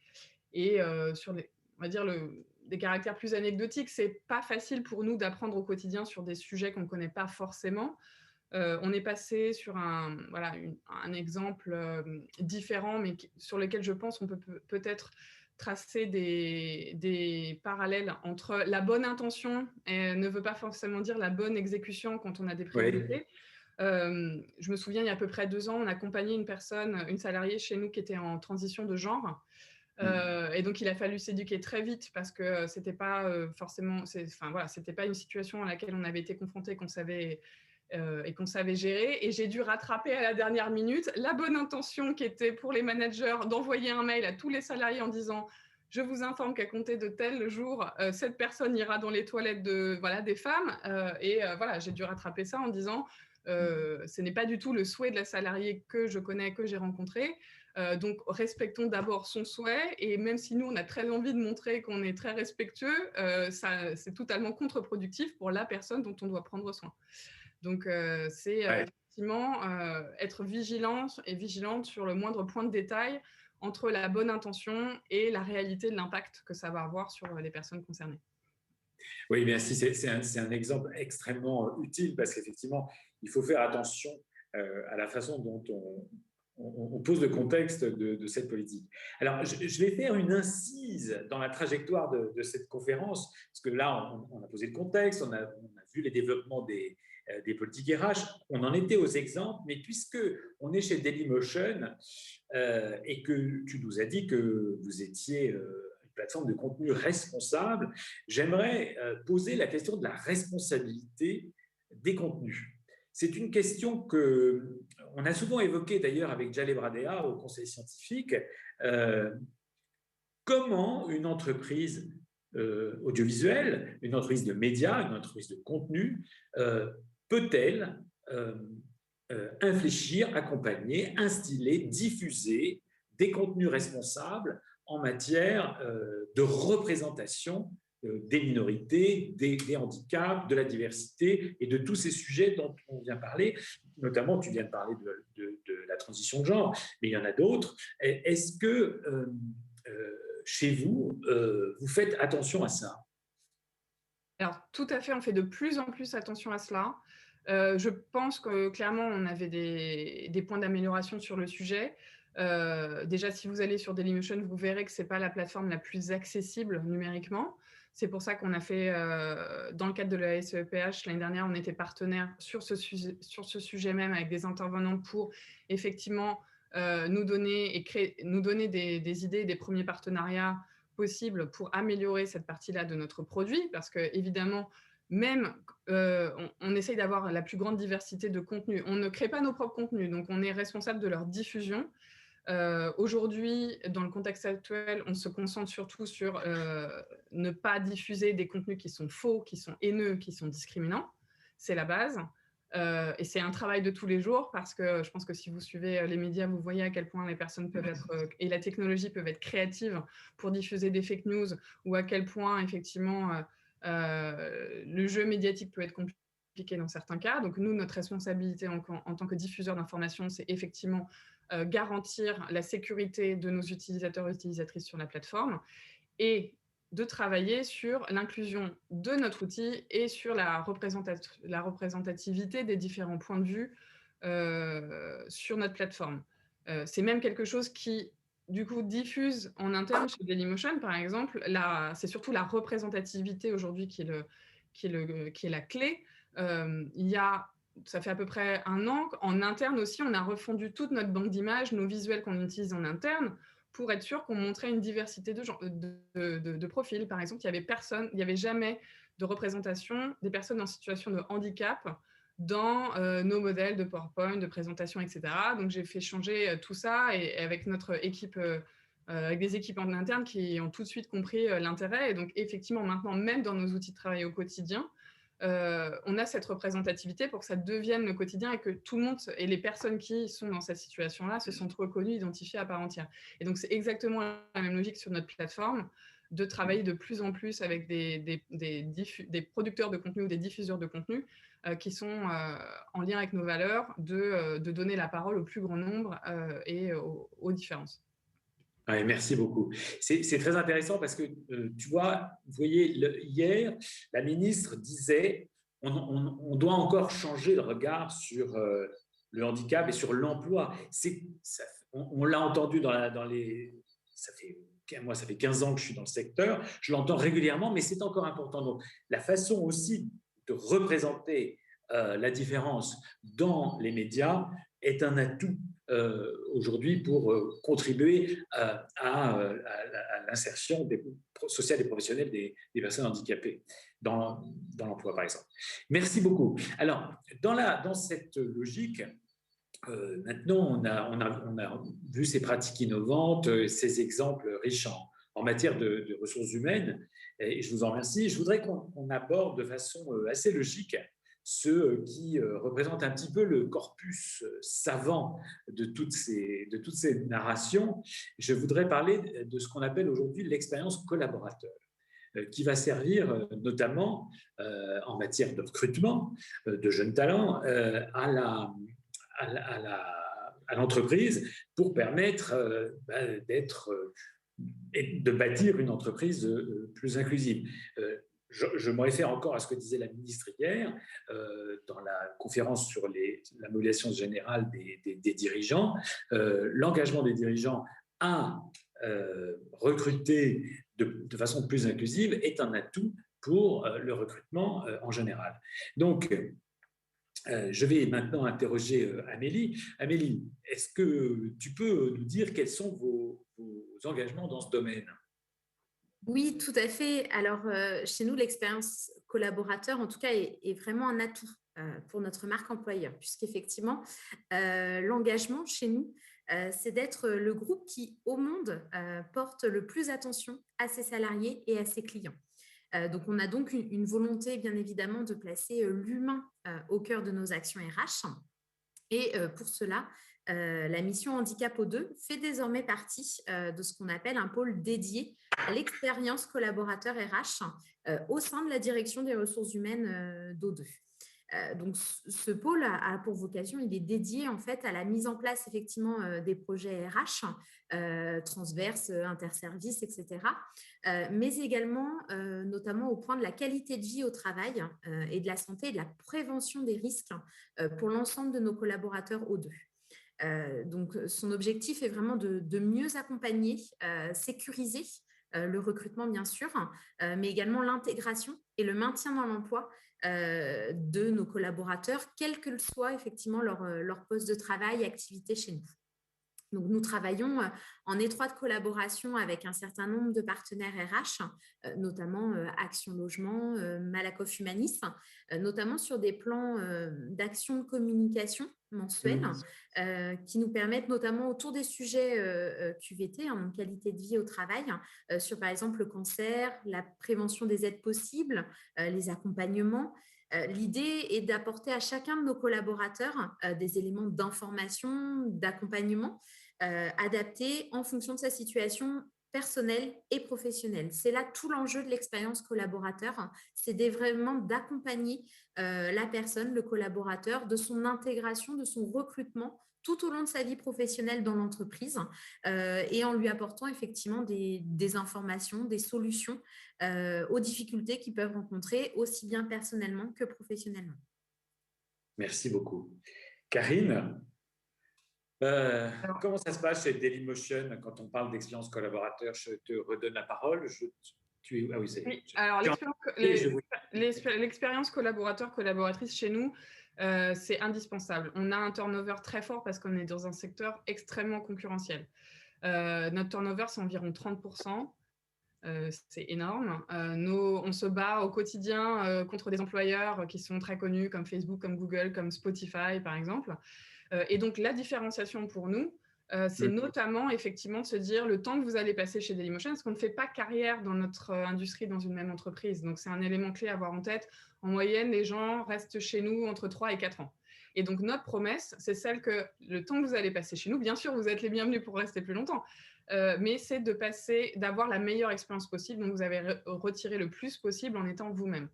et sur on va dire des caractères plus anecdotiques, c'est pas facile pour nous d'apprendre au quotidien sur des sujets qu'on ne connaît pas forcément. On est passé sur un exemple différent, mais sur lequel je pense on peut peut-être tracer des parallèles entre la bonne intention et ne veut pas forcément dire la bonne exécution quand on a des priorités. Oui. Je me souviens, il y a à peu près 2 ans, on accompagnait une salariée chez nous qui était en transition de genre. Et donc, il a fallu s'éduquer très vite parce que c'était pas c'était pas une situation à laquelle on avait été confronté et qu'on savait gérer. Et j'ai dû rattraper à la dernière minute la bonne intention qui était pour les managers d'envoyer un mail à tous les salariés en disant « Je vous informe qu'à compter de tel jour, cette personne ira dans les toilettes des femmes. » J'ai dû rattraper ça en disant ce n'est pas du tout le souhait de la salariée que je connais, que j'ai rencontré. Donc, respectons d'abord son souhait. Et même si nous, on a très envie de montrer qu'on est très respectueux, c'est totalement contre-productif pour la personne dont on doit prendre soin. Donc, c'est effectivement être vigilante sur le moindre point de détail entre la bonne intention et la réalité de l'impact que ça va avoir sur les personnes concernées. Oui, merci. C'est un exemple extrêmement utile parce qu'effectivement, il faut faire attention à la façon dont on pose le contexte de cette politique. Alors, je vais faire une incise dans la trajectoire de cette conférence, parce que là, on a posé le contexte, on a vu les développements des politiques RH, on en était aux exemples, mais puisque on est chez Dailymotion et que tu nous as dit que vous étiez une plateforme de contenu responsable, j'aimerais poser la question de la responsabilité des contenus. C'est une question qu'on a souvent évoquée d'ailleurs avec Jaleh Bradea au Conseil scientifique. Comment une entreprise audiovisuelle, une entreprise de médias, une entreprise de contenu peut-elle infléchir, accompagner, instiller, diffuser des contenus responsables en matière de représentation des minorités, des handicaps, de la diversité et de tous ces sujets dont on vient parler. Notamment, tu viens de parler de la transition de genre, mais il y en a d'autres. Est-ce que chez vous, vous faites attention à ça? Alors, tout à fait, on fait de plus en plus attention à cela. Je pense que clairement, on avait des points d'amélioration sur le sujet. Déjà, si vous allez sur Dailymotion, vous verrez que ce n'est pas la plateforme la plus accessible numériquement. C'est pour ça qu'on a fait, dans le cadre de la SEPH, l'année dernière, on était partenaire sur ce sujet même avec des intervenants pour effectivement nous donner des idées, des premiers partenariats possibles pour améliorer cette partie-là de notre produit. Parce que évidemment, même on essaye d'avoir la plus grande diversité de contenus. On ne crée pas nos propres contenus, donc on est responsable de leur diffusion. Aujourd'hui, dans le contexte actuel, on se concentre surtout sur ne pas diffuser des contenus qui sont faux, qui sont haineux, qui sont discriminants. C'est la base. Et c'est un travail de tous les jours parce que je pense que si vous suivez les médias, vous voyez à quel point les personnes peuvent être et la technologie peuvent être créatives pour diffuser des fake news ou à quel point effectivement le jeu médiatique peut être compliqué dans certains cas. Donc nous, notre responsabilité en tant que diffuseur d'informations, c'est effectivement garantir la sécurité de nos utilisateurs et utilisatrices sur la plateforme et de travailler sur l'inclusion de notre outil et sur la représentativité des différents points de vue sur notre plateforme. C'est même quelque chose qui du coup, diffuse en interne chez Dailymotion, par exemple, c'est surtout la représentativité aujourd'hui qui est la clé. Ça fait à peu près 1 an, en interne aussi, on a refondu toute notre banque d'images, nos visuels qu'on utilise en interne, pour être sûr qu'on montrait une diversité de profils. Par exemple, il n'y avait jamais de représentation des personnes en situation de handicap dans nos modèles de PowerPoint, de présentation, etc. Donc, j'ai fait changer tout ça et avec notre équipe, avec des équipes en interne qui ont tout de suite compris l'intérêt. Et donc, effectivement, maintenant, même dans nos outils de travail au quotidien, on a cette représentativité pour que ça devienne le quotidien et que tout le monde et les personnes qui sont dans cette situation-là se sentent reconnues, identifiées à part entière. Et donc, c'est exactement la même logique sur notre plateforme, de travailler de plus en plus avec des producteurs de contenu ou des diffuseurs de contenu qui sont en lien avec nos valeurs, de donner la parole au plus grand nombre et aux différences. Ouais, merci beaucoup. C'est très intéressant parce que, tu vois, vous voyez, hier, la ministre disait on doit encore changer de regard sur le handicap et sur l'emploi. On l'a entendu ça fait 15 ans que je suis dans le secteur, je l'entends régulièrement, mais c'est encore important. Donc, la façon aussi de représenter la différence dans les médias est un atout aujourd'hui pour contribuer à l'insertion sociale et professionnelle des personnes handicapées dans l'emploi, par exemple. Merci beaucoup. Alors, dans cette logique, maintenant, on a vu ces pratiques innovantes, ces exemples riches en matière de ressources humaines, et je vous en remercie. Je voudrais qu'on aborde de façon assez logique ceux qui représentent un petit peu le corpus savant de toutes ces narrations. Je voudrais parler de ce qu'on appelle aujourd'hui l'expérience collaborateur, qui va servir notamment en matière de recrutement de jeunes talents à l'entreprise pour permettre de bâtir une entreprise plus inclusive. Je me réfère encore à ce que disait la ministre hier dans la conférence sur la mobilisation générale des dirigeants. L'engagement des dirigeants à recruter de façon plus inclusive est un atout pour le recrutement en général. Donc, je vais maintenant interroger Amélie. Amélie, est-ce que tu peux nous dire quels sont vos engagements dans ce domaine ? Oui, tout à fait. Alors, chez nous, l'expérience collaborateur, en tout cas, est vraiment un atout pour notre marque employeur, puisqu'effectivement, l'engagement chez nous, c'est d'être le groupe qui, au monde, porte le plus attention à ses salariés et à ses clients. Donc, on a donc une volonté, bien évidemment, de placer l'humain au cœur de nos actions RH. Et pour cela, la mission Handicap O2 fait désormais partie de ce qu'on appelle un pôle dédié à l'expérience collaborateur RH au sein de la direction des ressources humaines d'O2. Donc, ce pôle a pour vocation, il est dédié en fait à la mise en place effectivement des projets RH transverses, interservices, etc. Mais également notamment au point de la qualité de vie au travail et de la santé et de la prévention des risques pour l'ensemble de nos collaborateurs O2. Donc, son objectif est vraiment de mieux accompagner, sécuriser le recrutement, bien sûr, mais également l'intégration et le maintien dans l'emploi de nos collaborateurs, quel que soit effectivement leur poste de travail et activité chez nous. Donc, nous travaillons en étroite collaboration avec un certain nombre de partenaires RH, notamment Action Logement, Malakoff Humanis, notamment sur des plans d'action de communication mensuels qui nous permettent notamment autour des sujets QVT, donc qualité de vie au travail, sur par exemple le cancer, la prévention des aides possibles, les accompagnements. L'idée est d'apporter à chacun de nos collaborateurs des éléments d'information, d'accompagnement adaptés en fonction de sa situation personnelle et professionnelle. C'est là tout l'enjeu de l'expérience collaborateur, c'est vraiment d'accompagner la personne, le collaborateur, de son intégration, de son recrutement tout au long de sa vie professionnelle dans l'entreprise et en lui apportant effectivement des informations, des solutions aux difficultés qu'ils peuvent rencontrer aussi bien personnellement que professionnellement. Merci beaucoup. Karine ? Comment ça se passe chez Dailymotion quand on parle d'expérience collaborateur? Je te redonne la parole. Ah oui, oui, alors l'expérience collaborateur-collaboratrice chez nous, c'est indispensable. On a un turnover très fort parce qu'on est dans un secteur extrêmement concurrentiel. Notre turnover, c'est environ 30%. C'est énorme. On se bat au quotidien contre des employeurs qui sont très connus comme Facebook, comme Google, comme Spotify, par exemple. Et donc, la différenciation pour nous, c'est notamment effectivement de se dire le temps que vous allez passer chez Dailymotion, parce qu'on ne fait pas carrière dans notre industrie, dans une même entreprise. Donc, c'est un élément clé à avoir en tête. En moyenne, les gens restent chez nous entre 3 et 4 ans. Et donc, notre promesse, c'est celle que le temps que vous allez passer chez nous, bien sûr, vous êtes les bienvenus pour rester plus longtemps, mais c'est d'avoir la meilleure expérience possible, dont vous avez retiré le plus possible en étant vous-même.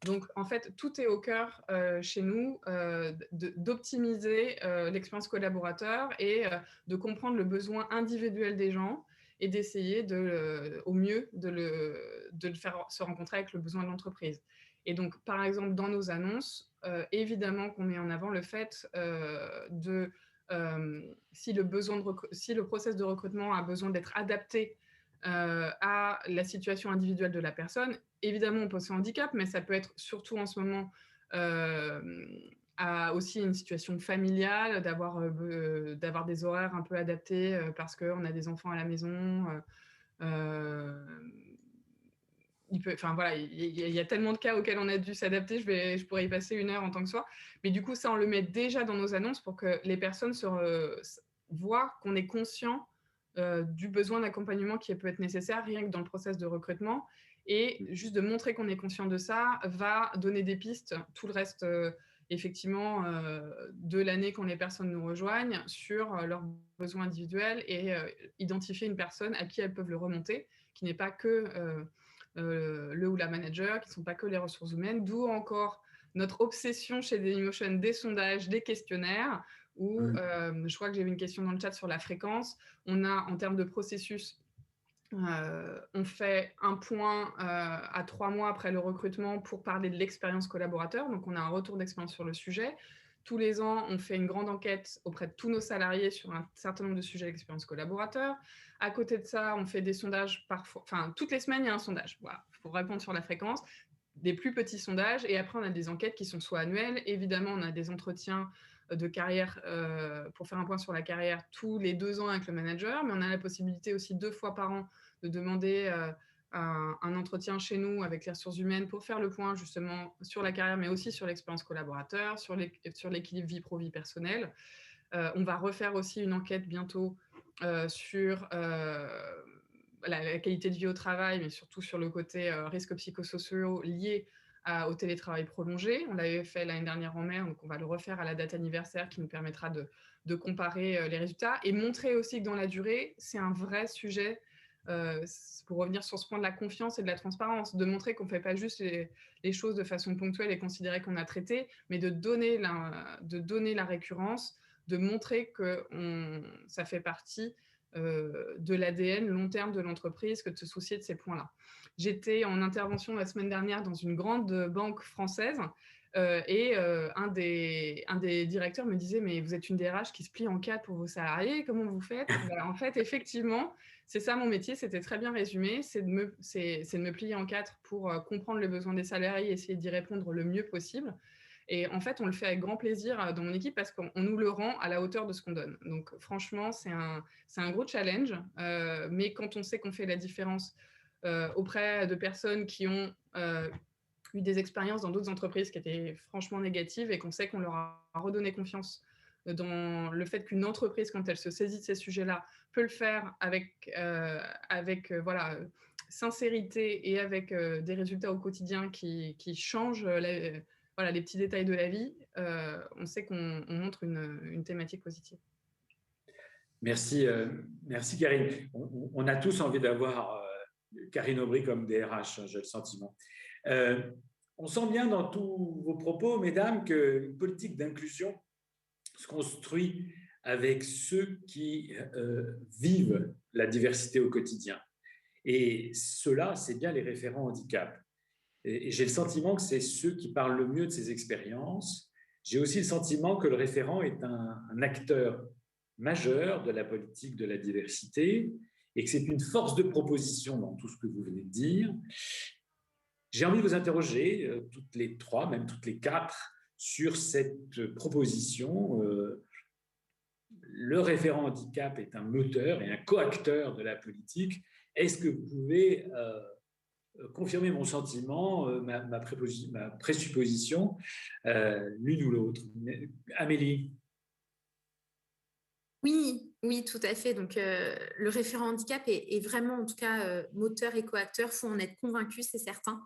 Donc, en fait, tout est au cœur chez nous d'optimiser l'expérience collaborateur et de comprendre le besoin individuel des gens et d'essayer au mieux de le faire se rencontrer avec le besoin de l'entreprise. Et donc, par exemple, dans nos annonces, évidemment qu'on met en avant le fait si le process de recrutement a besoin d'être adapté à la situation individuelle de la personne. Évidemment, on pense au handicap, mais ça peut être surtout en ce moment aussi une situation familiale, d'avoir des horaires un peu adaptés parce qu'on a des enfants à la maison. Il y a tellement de cas auxquels on a dû s'adapter, je pourrais y passer 1 heure en tant que soi. Mais du coup, ça, on le met déjà dans nos annonces pour que les personnes voient qu'on est conscient du besoin d'accompagnement qui peut être nécessaire rien que dans le process de recrutement. Et juste de montrer qu'on est conscient de ça va donner des pistes, tout le reste, effectivement, de l'année quand les personnes nous rejoignent sur leurs besoins individuels et identifier une personne à qui elles peuvent le remonter, qui n'est pas que le ou la manager, qui ne sont pas que les ressources humaines, d'où encore notre obsession chez Dailymotion des sondages, des questionnaires, où je crois que j'ai vu une question dans le chat sur la fréquence. On a, en termes de processus, on fait un point à 3 mois après le recrutement pour parler de l'expérience collaborateur. Donc, on a un retour d'expérience sur le sujet. Tous les ans, on fait une grande enquête auprès de tous nos salariés sur un certain nombre de sujets d'expérience collaborateur. À côté de ça, on fait des sondages toutes les semaines, il y a un sondage. Voilà, pour répondre sur la fréquence, des plus petits sondages. Et après, on a des enquêtes qui sont soit annuelles. Évidemment, on a des entretiens de carrière pour faire un point sur la carrière tous les 2 ans avec le manager, mais on a la possibilité aussi 2 fois par an de demander un entretien chez nous avec les ressources humaines pour faire le point justement sur la carrière, mais aussi sur l'expérience collaborateur, sur l'équilibre vie pro-vie personnelle. On va refaire aussi une enquête bientôt sur la qualité de vie au travail, mais surtout sur le côté risques psychosociaux liés au télétravail prolongé. On l'avait fait l'année dernière en mai, donc on va le refaire à la date anniversaire qui nous permettra de comparer les résultats et montrer aussi que dans la durée, c'est un vrai sujet, pour revenir sur ce point de la confiance et de la transparence, de montrer qu'on ne fait pas juste les choses de façon ponctuelle et considérer qu'on a traité, mais de donner la récurrence, de montrer que ça fait partie de l'ADN long terme de l'entreprise que de se soucier de ces points-là. J'étais en intervention la semaine dernière dans une grande banque française et un des directeurs me disait « Mais vous êtes une DRH qui se plie en 4 pour vos salariés, comment vous faites ?» En fait, effectivement, c'est ça mon métier, c'était très bien résumé, c'est de me plier en 4 pour comprendre les besoins des salariés et essayer d'y répondre le mieux possible. Et en fait, on le fait avec grand plaisir dans mon équipe parce qu'on nous le rend à la hauteur de ce qu'on donne. Donc, franchement, c'est un gros challenge. Mais quand on sait qu'on fait la différence auprès de personnes qui ont eu des expériences dans d'autres entreprises qui étaient franchement négatives et qu'on sait qu'on leur a redonné confiance dans le fait qu'une entreprise, quand elle se saisit de ces sujets-là, peut le faire avec sincérité et avec des résultats au quotidien qui changent les petits détails de la vie, on sait qu'on montre une thématique positive. Merci Karine. On a tous envie d'avoir Karine Aubry comme DRH, j'ai le sentiment. On sent bien dans tous vos propos, mesdames, qu'une politique d'inclusion se construit avec ceux qui vivent la diversité au quotidien. Et ceux-là, c'est bien les référents handicap. Et j'ai le sentiment que c'est ceux qui parlent le mieux de ces expériences. J'ai aussi le sentiment que le référent est un acteur majeur de la politique de la diversité et que c'est une force de proposition dans tout ce que vous venez de dire. J'ai envie de vous interroger, toutes les trois, même toutes les quatre, sur cette proposition. Le référent handicap est un moteur et un coacteur de la politique. Est-ce que vous pouvez confirmer mon sentiment, ma présupposition, l'une ou l'autre? Amélie? Oui, oui, tout à fait. Donc, le référent handicap est vraiment, en tout cas, moteur et coacteur. Il faut en être convaincu, c'est certain,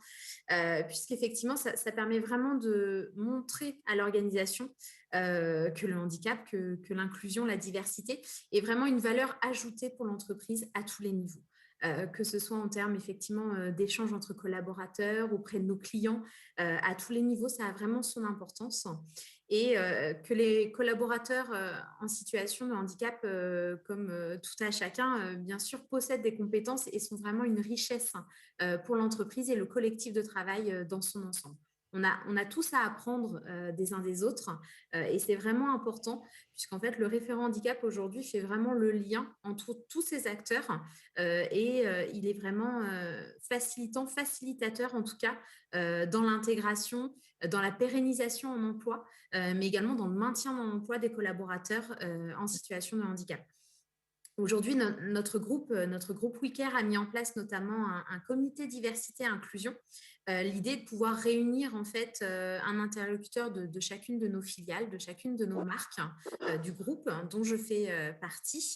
puisqu'effectivement, ça permet vraiment de montrer à l'organisation que le handicap, que l'inclusion, la diversité est vraiment une valeur ajoutée pour l'entreprise à tous les niveaux. Que ce soit en termes effectivement d'échanges entre collaborateurs, auprès de nos clients, à tous les niveaux, ça a vraiment son importance. Et que les collaborateurs en situation de handicap, comme tout à chacun, bien sûr, possèdent des compétences et sont vraiment une richesse pour l'entreprise et le collectif de travail dans son ensemble. On a tous à apprendre des uns des autres et c'est vraiment important puisqu'en fait, le référent handicap aujourd'hui fait vraiment le lien entre tous ces acteurs et il est vraiment facilitateur en tout cas dans l'intégration, dans la pérennisation en emploi, mais également dans le maintien en emploi des collaborateurs en situation de handicap. Aujourd'hui, notre groupe WeCare a mis en place notamment un comité diversité et inclusion. L'idée est de pouvoir réunir en fait un interlocuteur de chacune de nos filiales, de chacune de nos marques du groupe dont je fais partie.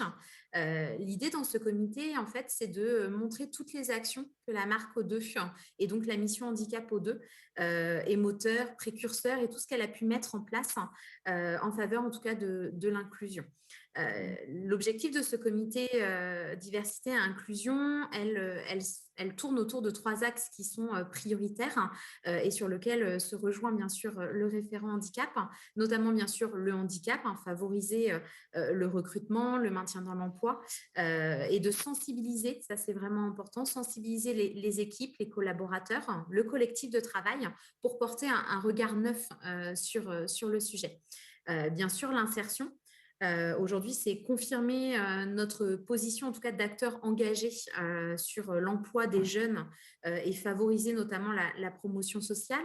L'idée dans ce comité, en fait, c'est de montrer toutes les actions que la marque O2 et donc la mission handicap O2 est moteur, précurseur et tout ce qu'elle a pu mettre en place en faveur en tout cas de l'inclusion. L'objectif de ce comité diversité et inclusion, elle tourne autour de 3 axes qui sont prioritaires et sur lesquels se rejoint bien sûr le référent handicap, notamment bien sûr le handicap, favoriser le recrutement, le maintien dans l'emploi et de sensibiliser, ça c'est vraiment important, sensibiliser les équipes, les collaborateurs, le collectif de travail pour porter un regard neuf sur le sujet. Bien sûr, l'insertion. Aujourd'hui, c'est confirmer notre position, en tout cas d'acteurs engagés sur l'emploi des jeunes et favoriser notamment la promotion sociale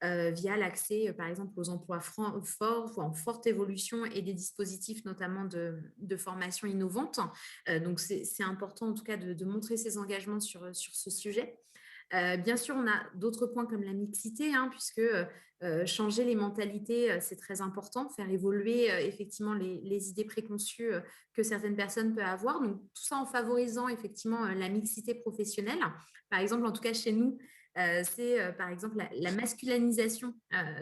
via l'accès, par exemple, aux emplois forts ou en forte évolution et des dispositifs notamment de formation innovante. Donc, c'est important, en tout cas, de montrer ses engagements sur ce sujet. Bien sûr, on a d'autres points comme la mixité, puisque changer les mentalités, c'est très important, faire évoluer effectivement les idées préconçues que certaines personnes peuvent avoir. Donc, tout ça en favorisant effectivement la mixité professionnelle. Par exemple, en tout cas chez nous, c'est par exemple la masculinisation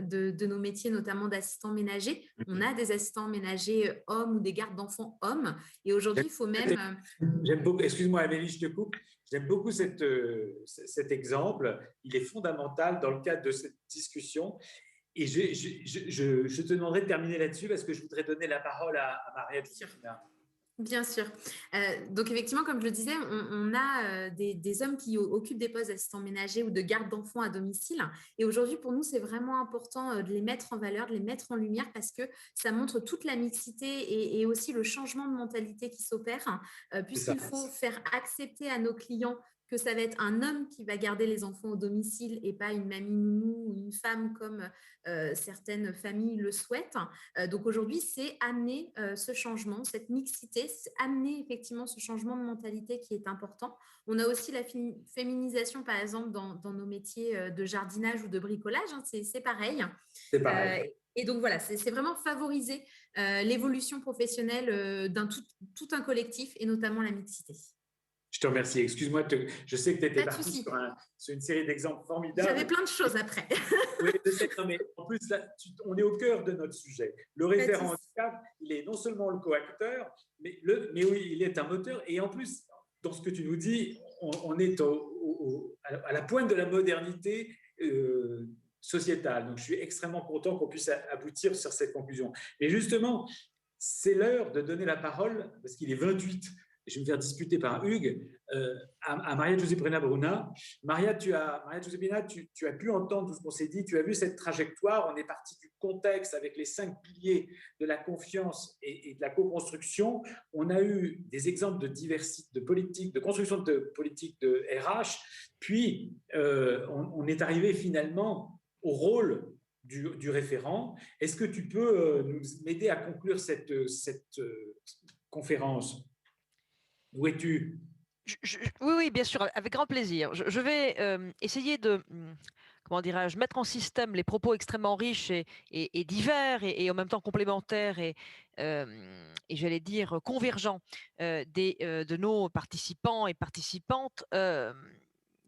de nos métiers, notamment d'assistants ménagers. On a des assistants ménagers hommes ou des gardes d'enfants hommes. Et aujourd'hui, il faut même… J'aime beaucoup, excuse-moi Amélie, je te coupe. J'aime beaucoup cet exemple. Il est fondamental dans le cadre de cette discussion. Et je te demanderai de terminer là-dessus parce que je voudrais donner la parole à Maria. Bien sûr. Donc, effectivement, comme je le disais, on a des hommes qui occupent des postes d'assistants ménagers ou de garde d'enfants à domicile. Et aujourd'hui, pour nous, c'est vraiment important de les mettre en valeur, de les mettre en lumière parce que ça montre toute la mixité et aussi le changement de mentalité qui s'opère, puisqu'il faut faire accepter à nos clients que ça va être un homme qui va garder les enfants au domicile et pas une mamie nounou ou une femme comme certaines familles le souhaitent. Donc aujourd'hui, c'est amener ce changement, cette mixité, c'est amener effectivement ce changement de mentalité qui est important. On a aussi la féminisation, par exemple, dans nos métiers de jardinage ou de bricolage, c'est pareil. C'est pareil. Et donc voilà, c'est vraiment favoriser l'évolution professionnelle tout un collectif et notamment la mixité. Je te remercie. Excuse-moi, je sais que tu étais parti sur une série d'exemples formidables. J'avais plein de choses après. Oui, je sais, non, mais en plus, là, on est au cœur de notre sujet. Le référent handicap, il est non seulement le coacteur, mais oui, il est un moteur. Et en plus, dans ce que tu nous dis, on est à la pointe de la modernité sociétale. Donc, je suis extrêmement content qu'on puisse aboutir sur cette conclusion. Mais justement, c'est l'heure de donner la parole, parce qu'il est 28. je vais me faire disputer par Hugues, à Maria-José Bruna. Maria-José Bruna, tu as pu entendre tout ce qu'on s'est dit, tu as vu cette trajectoire, on est parti du contexte avec les 5 piliers de la confiance et de la co-construction. On a eu des exemples de diversité, de politique, de construction de politique de RH, puis on est arrivé finalement au rôle du référent. Est-ce que tu peux m'aider à conclure cette conférence? Où es-tu? Oui, bien sûr, avec grand plaisir. Je vais essayer de, comment dirais-je, mettre en système les propos extrêmement riches et divers et en même temps complémentaires et j'allais dire convergents de nos participants et participantes.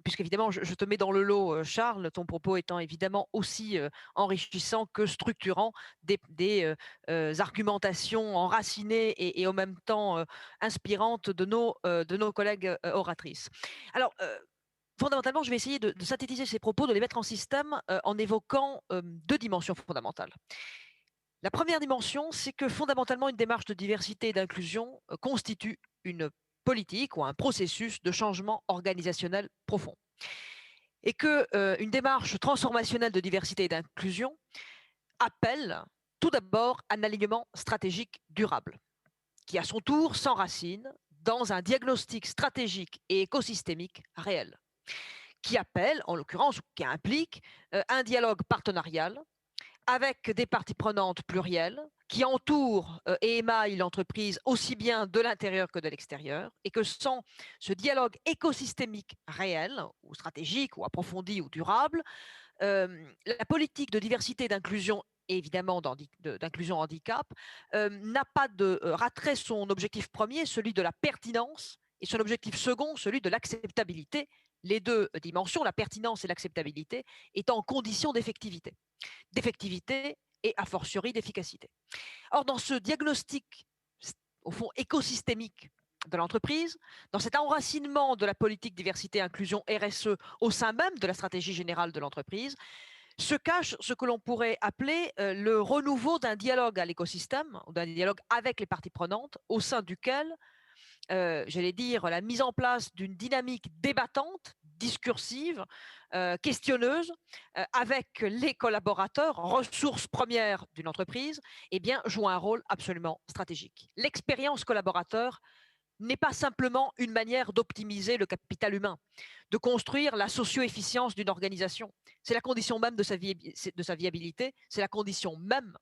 Puisqu'évidemment, je te mets dans le lot, Charles, ton propos étant évidemment aussi enrichissant que structurant des argumentations enracinées et en même temps inspirantes de nos collègues oratrices. Alors, fondamentalement, je vais essayer de synthétiser ces propos, de les mettre en système en évoquant 2 dimensions fondamentales. La première dimension, c'est que fondamentalement, une démarche de diversité et d'inclusion constitue une politique ou un processus de changement organisationnel profond. Et qu'une démarche transformationnelle de diversité et d'inclusion appelle tout d'abord un alignement stratégique durable, qui à son tour s'enracine dans un diagnostic stratégique et écosystémique réel, qui appelle, en l'occurrence, qui implique un dialogue partenarial avec des parties prenantes plurielles qui entourent et émaillent l'entreprise aussi bien de l'intérieur que de l'extérieur, et que sans ce dialogue écosystémique réel, ou stratégique, ou approfondi, ou durable, la politique de diversité et d'inclusion, évidemment d'inclusion handicap, raterait son objectif premier, celui de la pertinence, et son objectif second, celui de l'acceptabilité, les 2 dimensions, la pertinence et l'acceptabilité, étant conditions d'effectivité et a fortiori d'efficacité. Or, dans ce diagnostic, au fond, écosystémique de l'entreprise, dans cet enracinement de la politique diversité, inclusion, RSE au sein même de la stratégie générale de l'entreprise, se cache ce que l'on pourrait appeler le renouveau d'un dialogue à l'écosystème, ou d'un dialogue avec les parties prenantes, au sein duquel, j'allais dire, la mise en place d'une dynamique débattante, discursive, questionneuse, avec les collaborateurs, ressources premières d'une entreprise, eh bien, joue un rôle absolument stratégique. L'expérience collaborateur n'est pas simplement une manière d'optimiser le capital humain, de construire la socio-efficience d'une organisation. C'est la condition même de sa viabilité, c'est la condition même,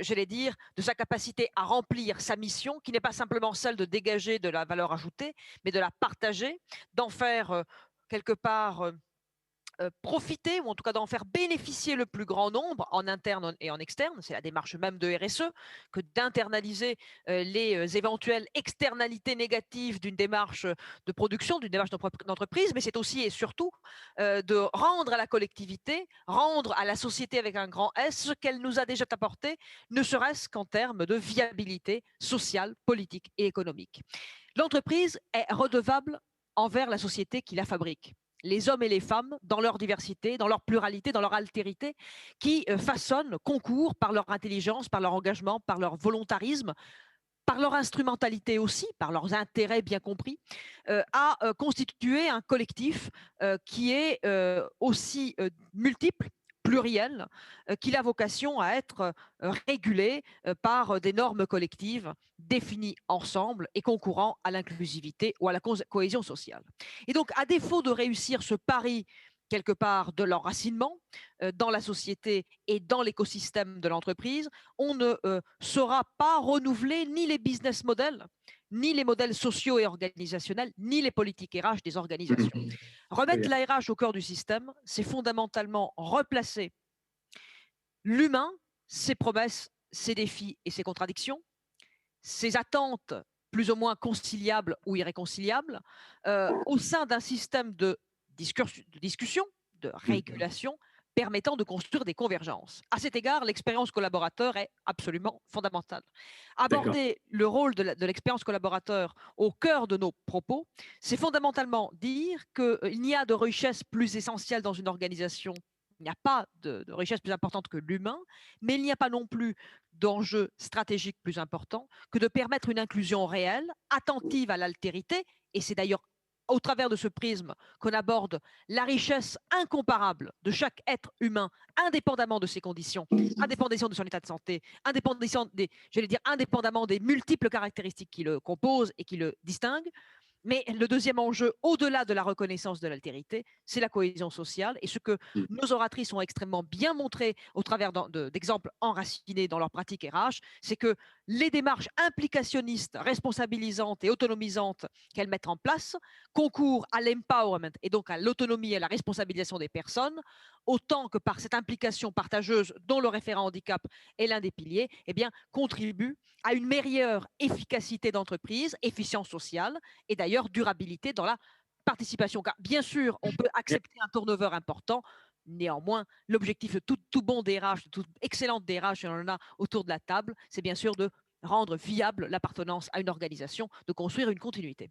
j'allais dire, de sa capacité à remplir sa mission, qui n'est pas simplement celle de dégager de la valeur ajoutée, mais de la partager, d'en faire quelque part profiter, ou en tout cas d'en faire bénéficier le plus grand nombre en interne et en externe. C'est la démarche même de RSE que d'internaliser les éventuelles externalités négatives d'une démarche de production, d'une démarche d'entreprise, mais c'est aussi et surtout de rendre à la collectivité, rendre à la société avec un grand S ce qu'elle nous a déjà apporté, ne serait-ce qu'en termes de viabilité sociale, politique et économique. L'entreprise est redevable envers la société qui la fabrique. Les hommes et les femmes, dans leur diversité, dans leur pluralité, dans leur altérité, qui façonnent, concourent par leur intelligence, par leur engagement, par leur volontarisme, par leur instrumentalité aussi, par leurs intérêts bien compris, à constituer un collectif qui est aussi multiple, pluriel, qu'il a vocation à être régulé par des normes collectives définies ensemble et concourant à l'inclusivité ou à la cohésion sociale. Et donc, à défaut de réussir ce pari quelque part de l'enracinement dans la société et dans l'écosystème de l'entreprise, on ne saura pas renouveler ni les business models, ni les modèles sociaux et organisationnels, ni les politiques RH des organisations. Remettre la RH au cœur du système, c'est fondamentalement replacer l'humain, ses promesses, ses défis et ses contradictions, ses attentes plus ou moins conciliables ou irréconciliables, au sein d'un système de discussion, de régulation, permettant de construire des convergences. À cet égard, l'expérience collaborateur est absolument fondamentale. Aborder le rôle de l'expérience collaborateur au cœur de nos propos, c'est fondamentalement dire qu'il n'y a de richesse plus essentielle dans une organisation Il n'y a pas de richesse plus importante que l'humain, mais il n'y a pas non plus d'enjeu stratégique plus important que de permettre une inclusion réelle, attentive à l'altérité, et c'est d'ailleurs au travers de ce prisme qu'on aborde la richesse incomparable de chaque être humain, indépendamment de ses conditions, indépendamment de son état de santé, indépendamment des multiples caractéristiques qui le composent et qui le distinguent. Mais le deuxième enjeu, au-delà de la reconnaissance de l'altérité, c'est la cohésion sociale. Et ce que nos oratrices ont extrêmement bien montré au travers d'exemples enracinés dans leur pratique RH, c'est que les démarches implicationnistes, responsabilisantes et autonomisantes qu'elles mettent en place concourent à l'empowerment et donc à l'autonomie et à la responsabilisation des personnes, autant que par cette implication partageuse dont le référent handicap est l'un des piliers, eh bien, contribue à une meilleure efficacité d'entreprise, efficience sociale et d'ailleurs durabilité dans la participation. Car bien sûr, on peut accepter un turnover important. Néanmoins, l'objectif de tout bon DRH, de toute excellente DRH, et on en a autour de la table, c'est bien sûr de rendre viable l'appartenance à une organisation, de construire une continuité.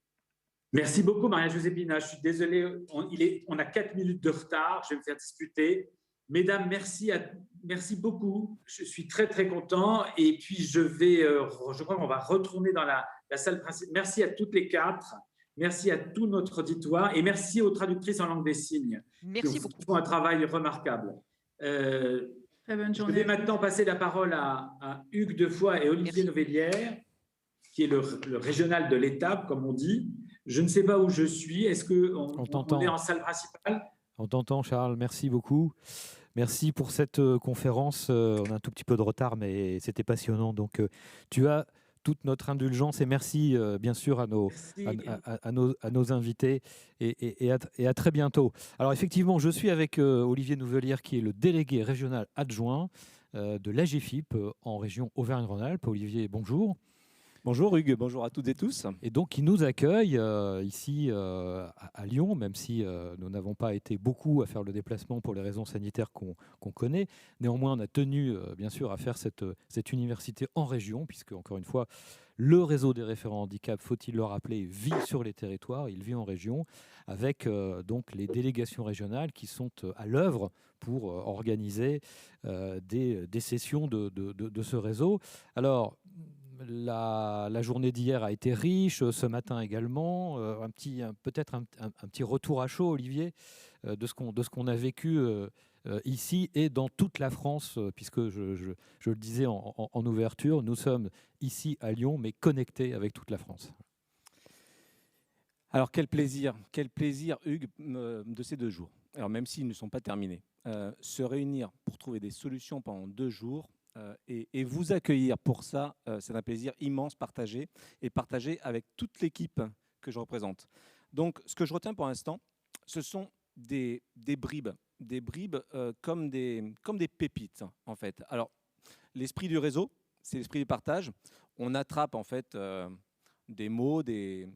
Merci beaucoup, Maria-Joséphina. Je suis désolé, on a 4 minutes de retard. Je vais me faire discuter. Mesdames, merci beaucoup. Je suis très, très content. Et puis, je crois qu'on va retourner dans la salle principale. Merci à toutes les 4. Merci à tout notre auditoire. Et merci aux traductrices en langue des signes. Merci beaucoup. Qui font un travail remarquable. Très bonne journée. Je vais maintenant passer la parole à Hugues Defoy et Olivier Novellière, qui est le régional de l'étape, comme on dit. Je ne sais pas où je suis. Est-ce qu'on est en salle principale? On t'entend, Charles. Merci beaucoup. Merci pour cette conférence. On a un tout petit peu de retard, mais c'était passionnant. Donc, tu as toute notre indulgence et merci, bien sûr, à nos invités et à très bientôt. Alors, effectivement, je suis avec Olivier Novellière, qui est le délégué régional adjoint de l'AGFIP en région Auvergne-Rhône-Alpes. Olivier, bonjour. Bonjour Hugues, bonjour à toutes et tous. Et donc, il nous accueille ici à Lyon, même si nous n'avons pas été beaucoup à faire le déplacement pour les raisons sanitaires qu'on connaît. Néanmoins, on a tenu, bien sûr, à faire cette université en région, puisque, encore une fois, le réseau des référents handicap, faut-il le rappeler, vit sur les territoires, il vit en région, avec donc les délégations régionales qui sont à l'œuvre pour organiser des sessions de ce réseau. Alors, la journée d'hier a été riche, ce matin également. Peut-être un petit retour à chaud, Olivier, de ce qu'on a vécu ici et dans toute la France, puisque je le disais en ouverture, nous sommes ici à Lyon, mais connectés avec toute la France. Alors quel plaisir Hugues, de ces 2 jours. Alors même s'ils ne sont pas terminés, se réunir pour trouver des solutions pendant 2 jours, et vous accueillir pour ça, c'est un plaisir immense partagé avec toute l'équipe que je représente. Donc, ce que je retiens pour l'instant, ce sont des bribes comme des pépites, en fait. Alors, l'esprit du réseau, c'est l'esprit du partage. On attrape, en fait, des mots, des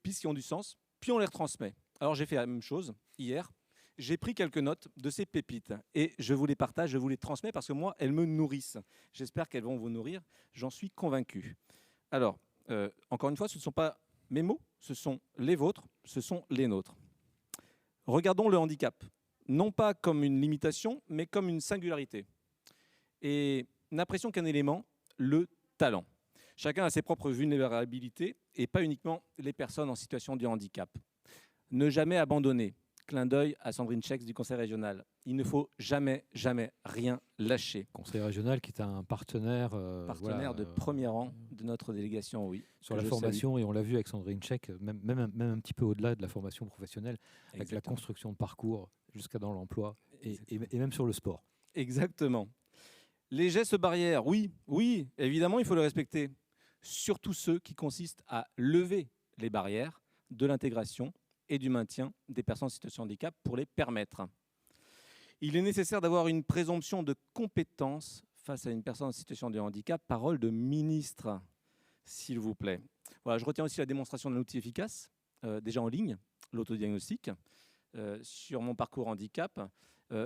pistes qui ont du sens, puis on les retransmet. Alors, j'ai fait la même chose hier. J'ai pris quelques notes de ces pépites et je vous les partage, je vous les transmets parce que moi, elles me nourrissent. J'espère qu'elles vont vous nourrir, j'en suis convaincu. Alors, encore une fois, ce ne sont pas mes mots, ce sont les vôtres, ce sont les nôtres. Regardons le handicap, non pas comme une limitation, mais comme une singularité. Et n'apprécions qu'un élément, le talent. Chacun a ses propres vulnérabilités et pas uniquement les personnes en situation de handicap. Ne jamais abandonner. Clin d'œil à Sandrine Chex du Conseil régional. Il ne faut jamais, jamais rien lâcher. Conseil régional qui est un partenaire... de premier rang de notre délégation, oui. Sur la formation, et on l'a vu avec Sandrine Chex, même un petit peu au-delà de la formation professionnelle, avec la construction de parcours jusqu'à dans l'emploi et même sur le sport. Exactement. Les gestes barrières, oui, évidemment, il faut les respecter. Surtout ceux qui consistent à lever les barrières de l'intégration et du maintien des personnes en situation de handicap pour les permettre. Il est nécessaire d'avoir une présomption de compétence face à une personne en situation de handicap, parole de ministre, s'il vous plaît. Voilà, je retiens aussi la démonstration d'un outil efficace, déjà en ligne, l'autodiagnostic, sur mon parcours handicap,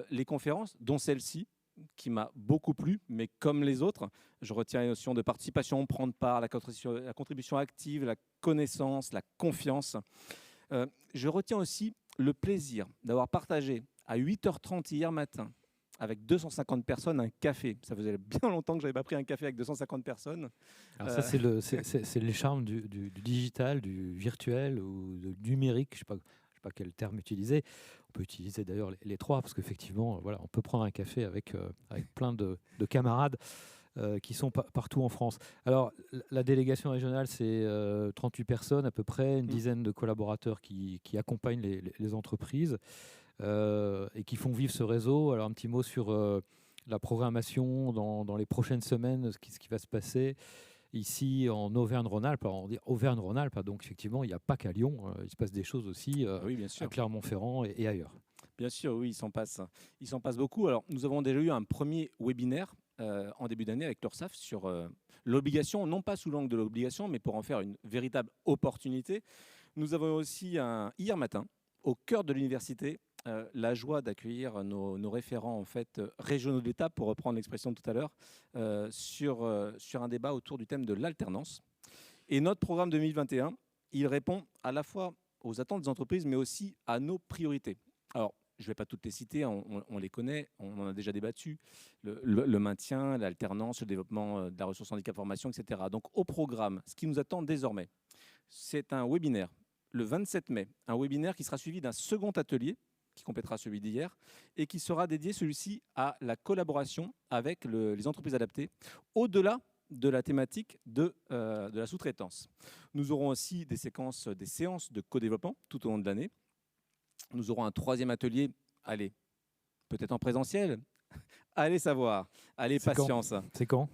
les conférences, dont celle-ci, qui m'a beaucoup plu, mais comme les autres, je retiens la notion de participation, prendre part, la contribution active, la connaissance, la confiance. Je retiens aussi le plaisir d'avoir partagé à 8h30 hier matin avec 250 personnes un café. Ça faisait bien longtemps que je n'avais pas pris un café avec 250 personnes. Alors ça, c'est les charmes du digital, du virtuel ou du numérique. Je ne sais pas quel terme utiliser. On peut utiliser d'ailleurs les trois, parce qu'effectivement, voilà, on peut prendre un café avec plein de camarades qui sont partout en France. Alors, la délégation régionale, c'est 38 personnes à peu près, une dizaine de collaborateurs qui accompagnent les entreprises et qui font vivre ce réseau. Alors, un petit mot sur la programmation dans les prochaines semaines, ce qui va se passer ici en Auvergne-Rhône-Alpes. Alors, on dit Auvergne-Rhône-Alpes, donc effectivement, il n'y a pas qu'à Lyon, il se passe des choses aussi oui, bien sûr. à Clermont-Ferrand et ailleurs. Bien sûr, oui, il s'en passe beaucoup. Alors, nous avons déjà eu un premier webinaire en début d'année avec l'URSSAF sur l'obligation, non pas sous l'angle de l'obligation, mais pour en faire une véritable opportunité. Nous avons aussi, hier matin, au cœur de l'université, la joie d'accueillir nos référents en fait, régionaux de l'État, pour reprendre l'expression de tout à l'heure, sur un débat autour du thème de l'alternance. Et notre programme 2021, il répond à la fois aux attentes des entreprises, mais aussi à nos priorités. Alors, je ne vais pas toutes les citer, on les connaît, on en a déjà débattu, le maintien, l'alternance, le développement de la ressource handicap formation, etc. Donc au programme, ce qui nous attend désormais, c'est un webinaire le 27 mai, un webinaire qui sera suivi d'un second atelier qui complétera celui d'hier et qui sera dédié celui-ci à la collaboration avec les entreprises adaptées, au-delà de la thématique de la sous-traitance. Nous aurons aussi des séances de co-développement tout au long de l'année. Nous aurons un troisième atelier, allez, peut-être en présentiel, allez savoir, allez, patience. C'est quand ?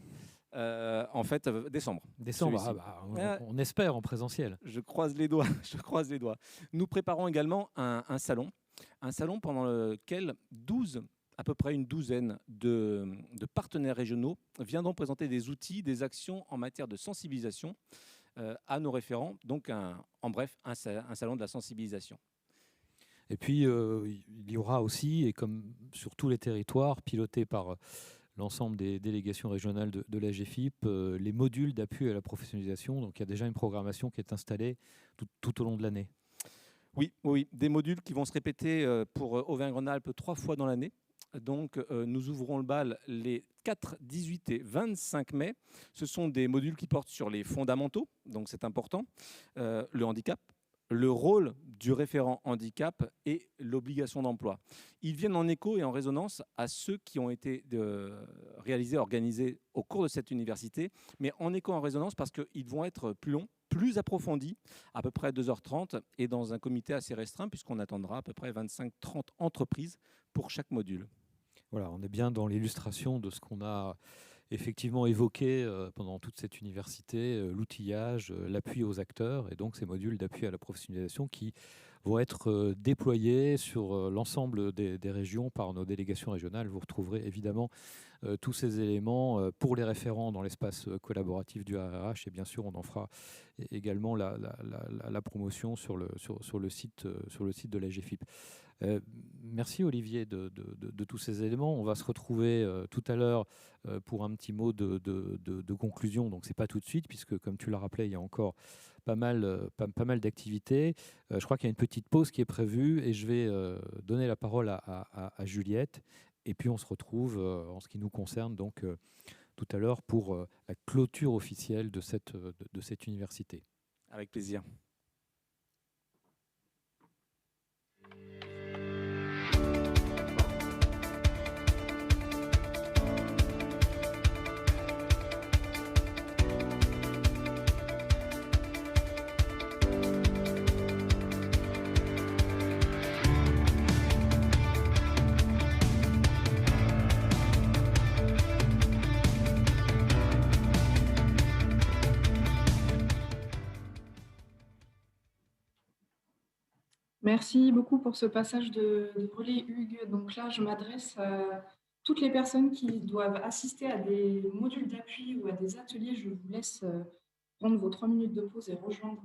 En fait, décembre. Décembre, on espère en présentiel. Je croise les doigts. Nous préparons également un salon pendant lequel à peu près une douzaine de partenaires régionaux viendront présenter des outils, des actions en matière de sensibilisation à nos référents. Donc, en bref, un salon de la sensibilisation. Et puis, il y aura aussi, et comme sur tous les territoires, pilotés par l'ensemble des délégations régionales de la GFIP, les modules d'appui à la professionnalisation. Donc, il y a déjà une programmation qui est installée tout au long de l'année. Oui, des modules qui vont se répéter pour Auvergne-Rhône-Alpes 3 fois dans l'année. Donc, nous ouvrons le bal les 4, 18 et 25 mai. Ce sont des modules qui portent sur les fondamentaux, donc c'est important, le handicap, le rôle du référent handicap et l'obligation d'emploi. Ils viennent en écho et en résonance à ceux qui ont été réalisés, organisés au cours de cette université, mais en écho, en résonance parce qu'ils vont être plus longs, plus approfondis, à peu près 2h30, et dans un comité assez restreint, puisqu'on attendra à peu près 25-30 entreprises pour chaque module. Voilà, on est bien dans l'illustration de ce qu'on a effectivement évoqué pendant toute cette université, l'outillage, l'appui aux acteurs, et donc ces modules d'appui à la professionnalisation qui vont être déployés sur l'ensemble des régions par nos délégations régionales. Vous retrouverez évidemment tous ces éléments pour les référents dans l'espace collaboratif du ARH, et bien sûr on en fera également la promotion sur le site de la GFIP. Merci Olivier de tous ces éléments. On va se retrouver tout à l'heure pour un petit mot de conclusion. Donc c'est pas tout de suite, puisque comme tu l'as rappelé, il y a encore pas mal d'activités. Je crois qu'il y a une petite pause qui est prévue et je vais donner la parole à Juliette. Et puis on se retrouve en ce qui nous concerne donc tout à l'heure pour la clôture officielle de cette université. Avec plaisir. Merci beaucoup pour ce passage de relais, Hugues. Donc là, je m'adresse à toutes les personnes qui doivent assister à des modules d'appui ou à des ateliers. Je vous laisse prendre vos 3 minutes de pause et rejoindre